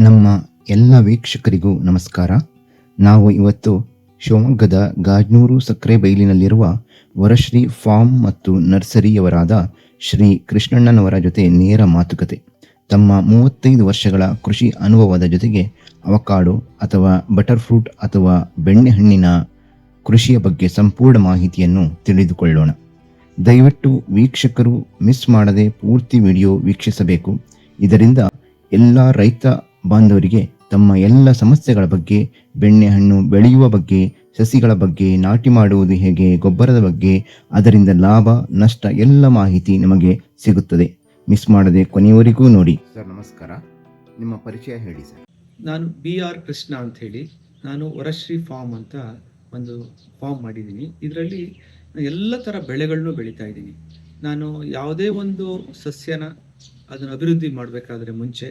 ನಮ್ಮ ಎಲ್ಲ ವೀಕ್ಷಕರಿಗೂ ನಮಸ್ಕಾರ. ನಾವು ಇವತ್ತು ಶಿವಮೊಗ್ಗದ ಗಾಜನೂರು ಸಕ್ಕರೆ ಬೈಲಿನಲ್ಲಿರುವ ವರಶ್ರೀ ಫಾರ್ಮ್ ಮತ್ತು ನರ್ಸರಿಯವರಾದ ಶ್ರೀ ಕೃಷ್ಣಣ್ಣನವರ ಜೊತೆ ನೇರ ಮಾತುಕತೆ. ತಮ್ಮ 35 ವರ್ಷಗಳ ಕೃಷಿ ಅನುಭವದ ಜೊತೆಗೆ ಅವಕಾಡೋ ಅಥವಾ ಬಟರ್ ಫ್ರೂಟ್ ಅಥವಾ ಬೆಣ್ಣೆಹಣ್ಣಿನ ಕೃಷಿಯ ಬಗ್ಗೆ ಸಂಪೂರ್ಣ ಮಾಹಿತಿಯನ್ನು ತಿಳಿದುಕೊಳ್ಳೋಣ. ದಯವಿಟ್ಟು ವೀಕ್ಷಕರು ಮಿಸ್ ಮಾಡದೆ ಪೂರ್ತಿ ವಿಡಿಯೋ ವೀಕ್ಷಿಸಬೇಕು. ಇದರಿಂದ ಎಲ್ಲ ರೈತ ಬಾಂಧವರಿಗೆ ತಮ್ಮ ಎಲ್ಲ ಸಮಸ್ಯೆಗಳ ಬಗ್ಗೆ, ಬೆಣ್ಣೆಹಣ್ಣು ಬೆಳೆಯುವ ಬಗ್ಗೆ, ಸಸಿಗಳ ಬಗ್ಗೆ, ನಾಟಿ ಮಾಡುವುದು ಹೇಗೆ, ಗೊಬ್ಬರದ ಬಗ್ಗೆ, ಅದರಿಂದ ಲಾಭ ನಷ್ಟ ಎಲ್ಲ ಮಾಹಿತಿ ನಮಗೆ ಸಿಗುತ್ತದೆ. ಮಿಸ್ ಮಾಡದೆ ಕೊನೆಯವರೆಗೂ ನೋಡಿ. ಸರ್ ನಮಸ್ಕಾರ, ನಿಮ್ಮ ಪರಿಚಯ ಹೇಳಿ ಸರ್. ನಾನು BR ಕೃಷ್ಣ ಅಂತ ಹೇಳಿ, ನಾನು ವರಶ್ರೀ ಫಾರ್ಮ್ ಅಂತ ಒಂದು ಫಾರ್ಮ್ ಮಾಡಿದ್ದೀನಿ. ಇದರಲ್ಲಿ ಎಲ್ಲ ಥರ ಬೆಳೆಗಳನ್ನು ಬೆಳೀತಾ ಇದ್ದೀನಿ. ನಾನು ಯಾವುದೇ ಒಂದು ಸಸ್ಯನ ಅದನ್ನು ಅಭಿವೃದ್ಧಿ ಮಾಡಬೇಕಾದ್ರೆ ಮುಂಚೆ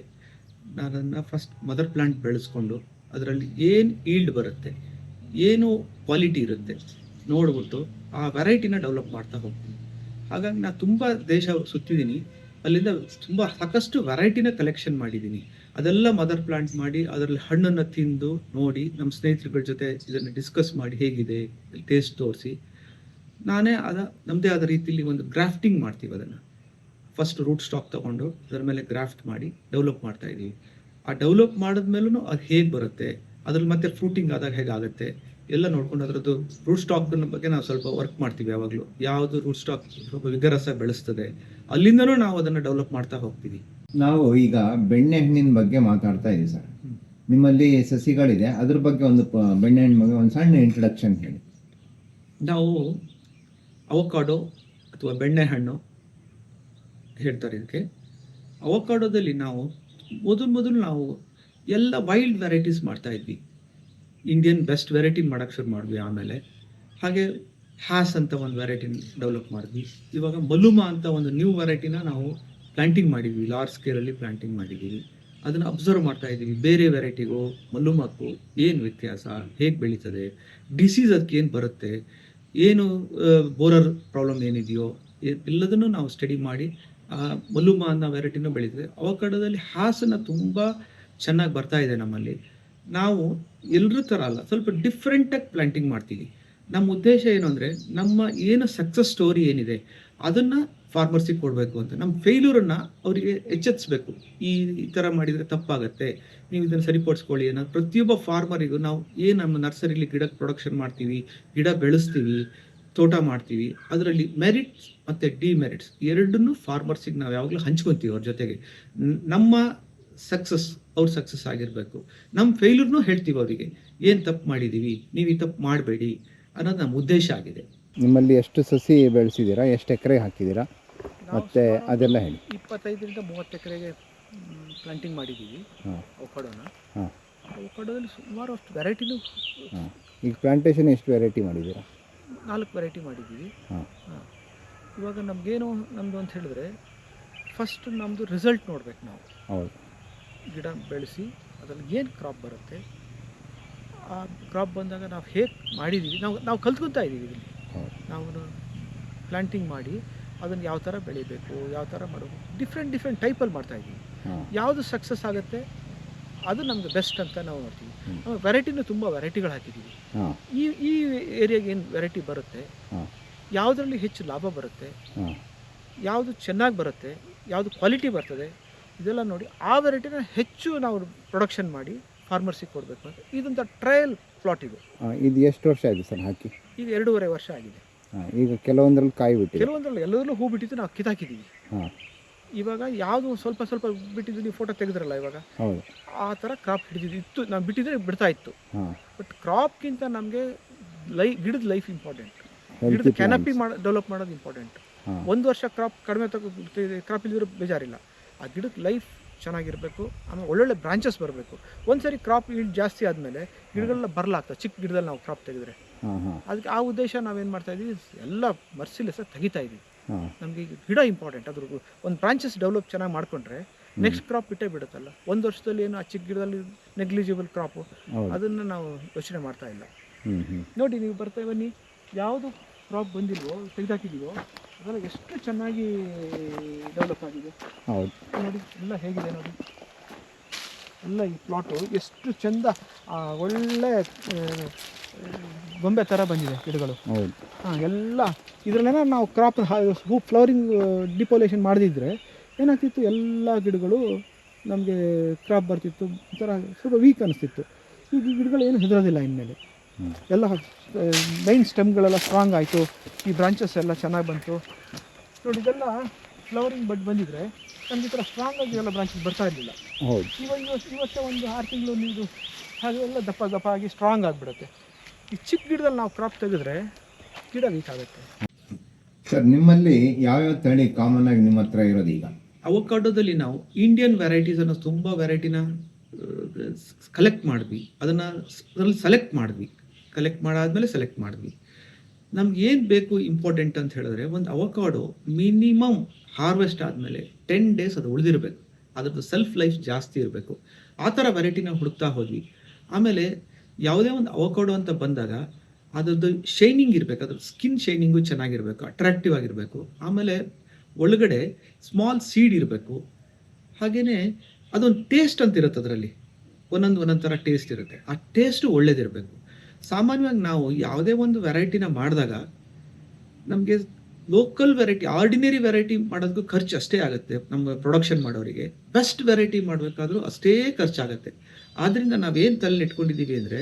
ನಾನನ್ನು ಫಸ್ಟ್ ಮದರ್ ಪ್ಲಾಂಟ್ ಬೆಳೆಸ್ಕೊಂಡು ಅದರಲ್ಲಿ ಏನು ಈಲ್ಡ್ ಬರುತ್ತೆ, ಏನು ಕ್ವಾಲಿಟಿ ಇರುತ್ತೆ ನೋಡ್ಬಿಟ್ಟು ಆ ವೆರೈಟಿನ ಡೆವಲಪ್ ಮಾಡ್ತಾ ಹೋಗ್ತೀನಿ. ಹಾಗಾಗಿ ನಾನು ತುಂಬ ದೇಶ ಸುತ್ತಿದ್ದೀನಿ, ಅಲ್ಲಿಂದ ತುಂಬ ಸಾಕಷ್ಟು ವೆರೈಟಿನ ಕಲೆಕ್ಷನ್ ಮಾಡಿದ್ದೀನಿ. ಅದೆಲ್ಲ ಮದರ್ ಪ್ಲಾಂಟ್ ಮಾಡಿ ಅದರಲ್ಲಿ ಹಣ್ಣನ್ನು ತಿಂದು ನೋಡಿ ನಮ್ಮ ಸ್ನೇಹಿತರುಗಳ ಜೊತೆ ಇದನ್ನು ಡಿಸ್ಕಸ್ ಮಾಡಿ ಹೇಗಿದೆ ಟೇಸ್ಟ್ ತೋರಿಸಿ ನಾನೇ ನಮ್ಮದೇ ಆದ ರೀತಿಯಲ್ಲಿ ಒಂದು ಗ್ರಾಫ್ಟಿಂಗ್ ಮಾಡ್ತೀವಿ. ಅದನ್ನು ಫಸ್ಟ್ ರೂಟ್ ಸ್ಟಾಕ್ ತೊಗೊಂಡು ಅದರ ಮೇಲೆ ಗ್ರಾಫ್ಟ್ ಮಾಡಿ ಡೆವಲಪ್ ಮಾಡ್ತಾ ಇದ್ದೀವಿ. ಆ ಡೆವಲಪ್ ಮಾಡಿದ್ಮೇಲೂ ಅದು ಹೇಗೆ ಬರುತ್ತೆ, ಅದ್ರಲ್ಲಿ ಮತ್ತೆ ಫ್ರೂಟಿಂಗ್ ಆದಾಗ ಹೇಗಾಗುತ್ತೆ ಎಲ್ಲ ನೋಡ್ಕೊಂಡು ಅದರದ್ದು ರೂಟ್ ಸ್ಟಾಕ್ನ ಬಗ್ಗೆ ನಾವು ಸ್ವಲ್ಪ ವರ್ಕ್ ಮಾಡ್ತೀವಿ. ಯಾವಾಗಲೂ ಯಾವುದು ರೂಟ್ ಸ್ಟಾಕ್ ಸ್ವಲ್ಪ ವಿಗರಸ ಬೆಳೆಸ್ತದೆ ಅಲ್ಲಿಂದನೂ ನಾವು ಅದನ್ನು ಡೆವಲಪ್ ಮಾಡ್ತಾ ಹೋಗ್ತೀವಿ. ನಾವು ಈಗ ಬೆಣ್ಣೆಹಣ್ಣಿನ ಬಗ್ಗೆ ಮಾತಾಡ್ತಾ ಇದ್ದೀವಿ ಸರ್. ನಿಮ್ಮಲ್ಲಿ ಸಸಿಗಳಿದೆ, ಅದ್ರ ಬಗ್ಗೆ ಒಂದು ಬೆಣ್ಣೆಹಣ್ಣು ಬಗ್ಗೆ ಒಂದು ಸಣ್ಣ ಇಂಟ್ರಡಕ್ಷನ್ ಹೇಳಿ. ನಾವು ಅವಕಾಡೋ ಅಥವಾ ಬೆಣ್ಣೆಹಣ್ಣು ಹೇಳ್ತಾರೆ ಇದಕ್ಕೆ. ಅವಕಾಡೋದಲ್ಲಿ ನಾವು ಮೊದಲು ನಾವು ಎಲ್ಲ ವೈಲ್ಡ್ ವೆರೈಟೀಸ್ ಮಾಡ್ತಾ ಇದ್ವಿ. ಇಂಡಿಯನ್ ಬೆಸ್ಟ್ ವೆರೈಟಿ ಮಾಡೋಕ್ಕೆ ಶುರು ಮಾಡಿದ್ವಿ. ಆಮೇಲೆ ಹಾಗೆ ಹ್ಯಾಸ್ ಅಂತ ಒಂದು ವೆರೈಟಿನ ಡೆವಲಪ್ ಮಾಡಿದ್ವಿ. ಇವಾಗ ಮಲುಮಾ ಅಂತ ಒಂದು ನ್ಯೂ ವೆರೈಟಿನ ನಾವು ಪ್ಲಾಂಟಿಂಗ್ ಮಾಡಿದ್ವಿ, ಲಾರ್ಜ್ ಸ್ಕೇಲಲ್ಲಿ ಪ್ಲಾಂಟಿಂಗ್ ಮಾಡಿದ್ದೀವಿ. ಅದನ್ನು ಅಬ್ಸರ್ವ್ ಮಾಡ್ತಾ ಇದ್ದೀವಿ, ಬೇರೆ ವೆರೈಟಿಗೂ ಮಲುಮಾಕ್ಕೂ ಏನು ವ್ಯತ್ಯಾಸ, ಹೇಗೆ ಬೆಳೀತದೆ, ಡಿಸೀಸ್ ಅದಕ್ಕೆ ಏನು ಬರುತ್ತೆ, ಏನು ಬೋರರ್ ಪ್ರಾಬ್ಲಮ್ ಏನಿದೆಯೋ ಎಲ್ಲದನ್ನು ನಾವು ಸ್ಟಡಿ ಮಾಡಿ ಮಲುಮಾ ಅನ್ನೋ ವೆರೈಟಿನೂ ಬೆಳೀತದೆ. ಅವಕಾಡೋದಲ್ಲಿ ಹಾಸನ ತುಂಬ ಚೆನ್ನಾಗಿ ಬರ್ತಾ ಇದೆ ನಮ್ಮಲ್ಲಿ. ನಾವು ಎಲ್ಲರ ಥರ ಅಲ್ಲ, ಸ್ವಲ್ಪ ಡಿಫ್ರೆಂಟಾಗಿ ಪ್ಲಾಂಟಿಂಗ್ ಮಾಡ್ತೀವಿ. ನಮ್ಮ ಉದ್ದೇಶ ಏನು ಅಂದರೆ ನಮ್ಮ ಏನು ಸಕ್ಸಸ್ ಸ್ಟೋರಿ ಏನಿದೆ ಅದನ್ನು ಫಾರ್ಮರ್ಸಿಗೆ ಕೊಡಬೇಕು ಅಂತ. ನಮ್ಮ ಫೇಲ್ಯೂರನ್ನು ಅವರಿಗೆ ಎಚ್ಚೆತ್ಸ್ಬೇಕು. ಈ ಥರ ಮಾಡಿದರೆ ತಪ್ಪಾಗತ್ತೆ, ನೀವು ಇದನ್ನು ಸರಿಪಡಿಸ್ಕೊಳ್ಳಿ ಅನ್ನೋ ಪ್ರತಿಯೊಬ್ಬ ಫಾರ್ಮರಿಗೂ ನಾವು ಏನು ನಮ್ಮ ನರ್ಸರಿಲಿ ಗಿಡ ಪ್ರೊಡಕ್ಷನ್ ಮಾಡ್ತೀವಿ, ಗಿಡ ಬೆಳೆಸ್ತೀವಿ, ತೋಟ ಮಾಡ್ತೀವಿ, ಅದರಲ್ಲಿ ಮೆರಿಟ್ಸ್ ಮತ್ತು ಡಿಮೆರಿಟ್ಸ್ ಎರಡನ್ನೂ ಫಾರ್ಮರ್ಸಿಗೆ ನಾವು ಯಾವಾಗಲೂ ಹಂಚ್ಕೊತೀವಿ. ಅವ್ರ ಜೊತೆಗೆ ನಮ್ಮ ಸಕ್ಸಸ್ ಅವ್ರ ಸಕ್ಸಸ್ ಆಗಿರಬೇಕು. ನಮ್ಮ ಫೇಲ್ಯೂರ್ನೂ ಹೇಳ್ತೀವಿ ಅವರಿಗೆ, ಏನು ತಪ್ಪು ಮಾಡಿದ್ದೀವಿ, ನೀವು ಈ ತಪ್ಪು ಮಾಡಬೇಡಿ ಅನ್ನೋದು ನಮ್ಮ ಉದ್ದೇಶ ಆಗಿದೆ. ನಿಮ್ಮಲ್ಲಿ ಎಷ್ಟು ಸಸಿ ಬೆಳೆಸಿದ್ದೀರಾ, ಎಷ್ಟು ಎಕರೆ ಹಾಕಿದ್ದೀರಾ, ಮತ್ತು ಅದೆಲ್ಲ ಹೇಳಿ. 25ರಿಂದ 30 ಎಕರೆಗೆ ಪ್ಲಾಂಟಿಂಗ್ ಮಾಡಿದ್ದೀವಿ ಅವಕಾಡೋನ. ಅವಕಾಡೋದಲ್ಲಿ ಸುಮಾರು ಅಷ್ಟು ವೆರೈಟಿನೂ. ಈಗ ಪ್ಲಾಂಟೇಶನ್ ಎಷ್ಟು ವೆರೈಟಿ ಮಾಡಿದ್ದೀರಾ? 4 ವೆರೈಟಿ ಮಾಡಿದ್ದೀವಿ. ಇವಾಗ ನಮಗೇನು ನಮ್ಮದು ಅಂತ ಹೇಳಿದ್ರೆ ಫಸ್ಟ್ ನಮ್ಮದು ರಿಸಲ್ಟ್ ನೋಡ್ಬೇಕು ನಾವು. ಹೌದು, ಗಿಡ ಬೆಳೆಸಿ ಅದರಲ್ಲಿ ಏನು ಕ್ರಾಪ್ ಬರುತ್ತೆ, ಆ ಕ್ರಾಪ್ ಬಂದಾಗ ನಾವು ಹೇಗೆ ಮಾಡಿದ್ದೀವಿ ನಾವು ಕಲ್ತ್ಕೊತಾ ಇದ್ದೀವಿ. ಇಲ್ಲಿ ನಾವು ಪ್ಲಾಂಟಿಂಗ್ ಮಾಡಿ ಅದನ್ನು ಯಾವ ಥರ ಬೆಳಿಬೇಕು, ಯಾವ ಥರ ಮಾಡಬೇಕು, ಡಿಫ್ರೆಂಟ್ ಟೈಪಲ್ಲಿ ಮಾಡ್ತಾಯಿದ್ದೀವಿ. ಯಾವುದು ಸಕ್ಸಸ್ ಆಗುತ್ತೆ ಅದು ನಮ್ಗೆ ಬೆಸ್ಟ್ ಅಂತ ನಾವು ಮಾಡ್ತೀವಿ. ನಾವು ವೆರೈಟಿನೂ ತುಂಬ ವೆರೈಟಿಗಳು ಹಾಕಿದ್ದೀವಿ. ಈ ಏರಿಯಾಗೆ ಏನು ವೆರೈಟಿ ಬರುತ್ತೆ, ಯಾವುದರಲ್ಲಿ ಹೆಚ್ಚು ಲಾಭ ಬರುತ್ತೆ, ಯಾವುದು ಚೆನ್ನಾಗಿ ಬರುತ್ತೆ, ಯಾವುದು ಕ್ವಾಲಿಟಿ ಬರ್ತದೆ, ಇದೆಲ್ಲ ನೋಡಿ ಆ ವೆರೈಟಿನ ಹೆಚ್ಚು ನಾವು ಪ್ರೊಡಕ್ಷನ್ ಮಾಡಿ ಫಾರ್ಮರ್ಸಿಗೆ ಕೊಡಬೇಕು ಅಂತ ಇದೊಂದು ಟ್ರಯಲ್ ಪ್ಲಾಟ್. ಇದು ಎಷ್ಟು ವರ್ಷ ಆಗಿದೆ ಸರ್ ಹಾಕಿ? ಈಗ 2.5 ವರ್ಷ ಆಗಿದೆ. ಈಗ ಕೆಲವೊಂದ್ರಲ್ಲಿ ಕಾಯಿ ಬಿಟ್ಟಿದೆ, ಕೆಲವೊಂದರಲ್ಲಿ ಎಲ್ಲದರಲ್ಲೂ ಹೂ ಬಿಟ್ಟಿದ್ದು ನಾವು ಕಿತ್ತಾಕಿದ್ದೀವಿ. ಇವಾಗ ಯಾವುದು ಸ್ವಲ್ಪ ಬಿಟ್ಟಿದ್ದು, ನೀವು ಫೋಟೋ ತೆಗೆದ್ರಲ್ಲ ಇವಾಗ, ಆ ಥರ ಕ್ರಾಪ್ ಹಿಡಿದಿತ್ತು. ನಾವು ಬಿಟ್ಟಿದ್ರೆ ಬಿಡ್ತಾ ಇತ್ತು. ಬಟ್ ಕ್ರಾಪ್ಗಿಂತ ನಮಗೆ ಗಿಡದ ಲೈಫ್ ಇಂಪಾರ್ಟೆಂಟ್, ಗಿಡದ ಕ್ಯಾನಪಿ ಡೆವಲಪ್ ಮಾಡೋದು ಇಂಪಾರ್ಟೆಂಟ್. 1 ವರ್ಷ ಕ್ರಾಪ್ ಕಡಿಮೆ ಕ್ರಾಪ್ ಇಲ್ದಿರೋ ಬೇಜಾರಿಲ್ಲ, ಆ ಗಿಡದ ಲೈಫ್ ಚೆನ್ನಾಗಿರಬೇಕು. ಆಮೇಲೆ ಒಳ್ಳೊಳ್ಳೆ ಬ್ರಾಂಚಸ್ ಬರಬೇಕು. ಒಂದ್ಸರಿ ಕ್ರಾಪ್ ಈಲ್ಡ್ ಜಾಸ್ತಿ ಆದಮೇಲೆ ಗಿಡಗಳೆಲ್ಲ ಬರಲಾಗ್ತದೆ. ಚಿಕ್ಕ ಗಿಡದಲ್ಲಿ ನಾವು ಕ್ರಾಪ್ ತೆಗೆದ್ರೆ ಅದಕ್ಕೆ ಆ ಉದ್ದೇಶ ನಾವೇನು ಮಾಡ್ತಾ ಇದ್ದೀವಿ, ಎಲ್ಲ ಮರ್ಸಿಲೆಸ್ ತೆಗಿತಾ ಇದ್ದೀವಿ. ನಮಗೆ ಗಿಡ ಇಂಪಾರ್ಟೆಂಟ್. ಅದ್ರ ಒಂದು ಬ್ರಾಂಚಸ್ ಡೆವಲಪ್ ಚೆನ್ನಾಗಿ ಮಾಡಿಕೊಂಡ್ರೆ ನೆಕ್ಸ್ಟ್ ಕ್ರಾಪ್ ಬಿಟ್ಟೇ ಬಿಡುತ್ತಲ್ಲ. 1 ವರ್ಷದಲ್ಲಿ ಏನು ಆ ಚಿಕ್ಕ ಗಿಡದಲ್ಲಿ ನೆಗ್ಲಿಜಿಬಲ್ ಕ್ರಾಪು ಅದನ್ನು ನಾವು ಯೋಚನೆ ಮಾಡ್ತಾ ಇಲ್ಲ. ನೋಡಿ, ನೀವು ಬರ್ತಾ ಬನ್ನಿ, ಯಾವುದು ಕ್ರಾಪ್ ಬಂದಿಲ್ವೋ ತೆಗೆದಾಕಿದೀವೋ ಅದೆಲ್ಲ ಎಷ್ಟು ಚೆನ್ನಾಗಿ ಡೆವಲಪ್ ಆಗಿದೆ. ನೋಡಿ ಎಲ್ಲ ಹೇಗಿದೆ ನೋಡಿ. ಎಲ್ಲ ಈ ಪ್ಲಾಟು ಎಷ್ಟು ಚೆಂದ ಒಳ್ಳೆ ಗೊಂಬೆ ಥರ ಬಂದಿದೆ ಗಿಡಗಳು. ಹೌದು. ಎಲ್ಲ ಇದರಲ್ಲೇನೋ ನಾವು ಕ್ರಾಪ್ ಹೂ ಫ್ಲವರಿಂಗ್ ಡಿಪೋಲೇಷನ್ ಮಾಡದಿದ್ದರೆ ಏನಾಗ್ತಿತ್ತು, ಎಲ್ಲ ಗಿಡಗಳು ನಮಗೆ ಕ್ರಾಪ್ ಬರ್ತಿತ್ತು, ಒಂಥರ ಸ್ವಲ್ಪ ವೀಕ್ ಅನಿಸ್ತಿತ್ತು. ಈಗ ಈ ಗಿಡಗಳು ಏನು ಹೆದರೋದಿಲ್ಲ ಇನ್ಮೇಲೆ. ಎಲ್ಲ ಮೈನ್ ಸ್ಟೆಮ್ಗಳೆಲ್ಲ ಸ್ಟ್ರಾಂಗ್ ಆಯಿತು, ಈ ಬ್ರಾಂಚಸ್ ಎಲ್ಲ ಚೆನ್ನಾಗಿ ಬಂತು ನೋಡಿ. ಇದೆಲ್ಲ ಫ್ಲವರಿಂಗ್ ಬಡ್ ಬಂದಿದ್ರೆ ನಮ್ಗೆ ಈ ಥರ ಸ್ಟ್ರಾಂಗ್ ಆಗಿ ಎಲ್ಲ ಬ್ರಾಂಚಸ್ ಬರ್ತಾ ಇರಲಿಲ್ಲ. ಹೌದು. ಇವತ್ತೇ ಒಂದು 6 ತಿಂಗಳು ನೀರು ಹಾಗೆಲ್ಲ ದಪ್ಪ ದಪ್ಪ ಆಗಿ ಸ್ಟ್ರಾಂಗ್ ಆಗಿಬಿಡುತ್ತೆ. ಈ ಚಿಕ್ಕ ಗಿಡದಲ್ಲಿ ನಾವು ಕ್ರಾಪ್ ತೆಗೆದ್ರೆ ಗಿಡ ವೀಕ್ ಆಗುತ್ತೆ. ಸರ್, ನಿಮ್ಮಲ್ಲಿ ಯಾವ್ಯಾವ ತಳಿ ಕಾಮನ್ ಆಗಿ ನಿಮ್ಮ ಹತ್ರ ಇರೋದು ಈಗ? ಅವಕಾಡೋದಲ್ಲಿ ನಾವು ಇಂಡಿಯನ್ ವೆರೈಟೀಸ್ ಅನ್ನೋ ತುಂಬ ವೆರೈಟಿನ ಕಲೆಕ್ಟ್ ಮಾಡಿದ್ವಿ. ಅದರಲ್ಲಿ ಸೆಲೆಕ್ಟ್ ಮಾಡಿದ್ವಿ. ಕಲೆಕ್ಟ್ ಮಾಡಾದ್ಮೇಲೆ ಸೆಲೆಕ್ಟ್ ಮಾಡಿದ್ವಿ. ನಮ್ಗೆ ಏನು ಬೇಕು ಇಂಪಾರ್ಟೆಂಟ್ ಅಂತ ಹೇಳಿದ್ರೆ, ಒಂದು ಅವಕಾಡೋ ಮಿನಿಮಮ್ ಹಾರ್ವೆಸ್ಟ್ ಆದಮೇಲೆ 10 days ಅದು ಉಳಿದಿರಬೇಕು. ಅದ್ರದ್ದು ಸೆಲ್ಫ್ ಲೈಫ್ ಜಾಸ್ತಿ ಇರಬೇಕು. ಆ ಥರ ವೆರೈಟಿನ ಹುಡುಕ್ತಾ ಹೋದ್ವಿ. ಆಮೇಲೆ ಯಾವುದೇ ಒಂದು ಅವಕಾಡೋ ಅಂತ ಬಂದಾಗ ಅದರದ್ದು ಶೈನಿಂಗ್ ಇರಬೇಕು, ಅದ್ರ ಸ್ಕಿನ್ ಶೈನಿಂಗು ಚೆನ್ನಾಗಿರಬೇಕು, ಅಟ್ರಾಕ್ಟಿವ್ ಆಗಿರಬೇಕು. ಆಮೇಲೆ ಒಳಗಡೆ ಸ್ಮಾಲ್ ಸೀಡ್ ಇರಬೇಕು. ಹಾಗೆಯೇ ಅದೊಂದು ಟೇಸ್ಟ್ ಅಂತ ಇರುತ್ತೆ, ಅದರಲ್ಲಿ ಒಂದೊಂದು ಥರ ಟೇಸ್ಟ್ ಇರುತ್ತೆ. ಆ ಟೇಸ್ಟು ಒಳ್ಳೇದಿರಬೇಕು. ಸಾಮಾನ್ಯವಾಗಿ ನಾವು ಯಾವುದೇ ಒಂದು ವೆರೈಟಿನ ಮಾಡಿದಾಗ ನಮಗೆ ಲೋಕಲ್ ವೆರೈಟಿ, ಆರ್ಡಿನರಿ ವೆರೈಟಿ ಮಾಡೋದಕ್ಕೂ ಖರ್ಚು ಅಷ್ಟೇ ಆಗುತ್ತೆ. ನಮ್ಮ ಪ್ರೊಡಕ್ಷನ್ ಮಾಡೋರಿಗೆ ಬೆಸ್ಟ್ ವೆರೈಟಿ ಮಾಡಬೇಕಾದ್ರೂ ಅಷ್ಟೇ ಖರ್ಚಾಗುತ್ತೆ. ಆದ್ದರಿಂದ ನಾವೇನು ತಲೆಯಲ್ಲಿ ಇಟ್ಕೊಂಡಿದ್ದೀವಿ ಅಂದರೆ,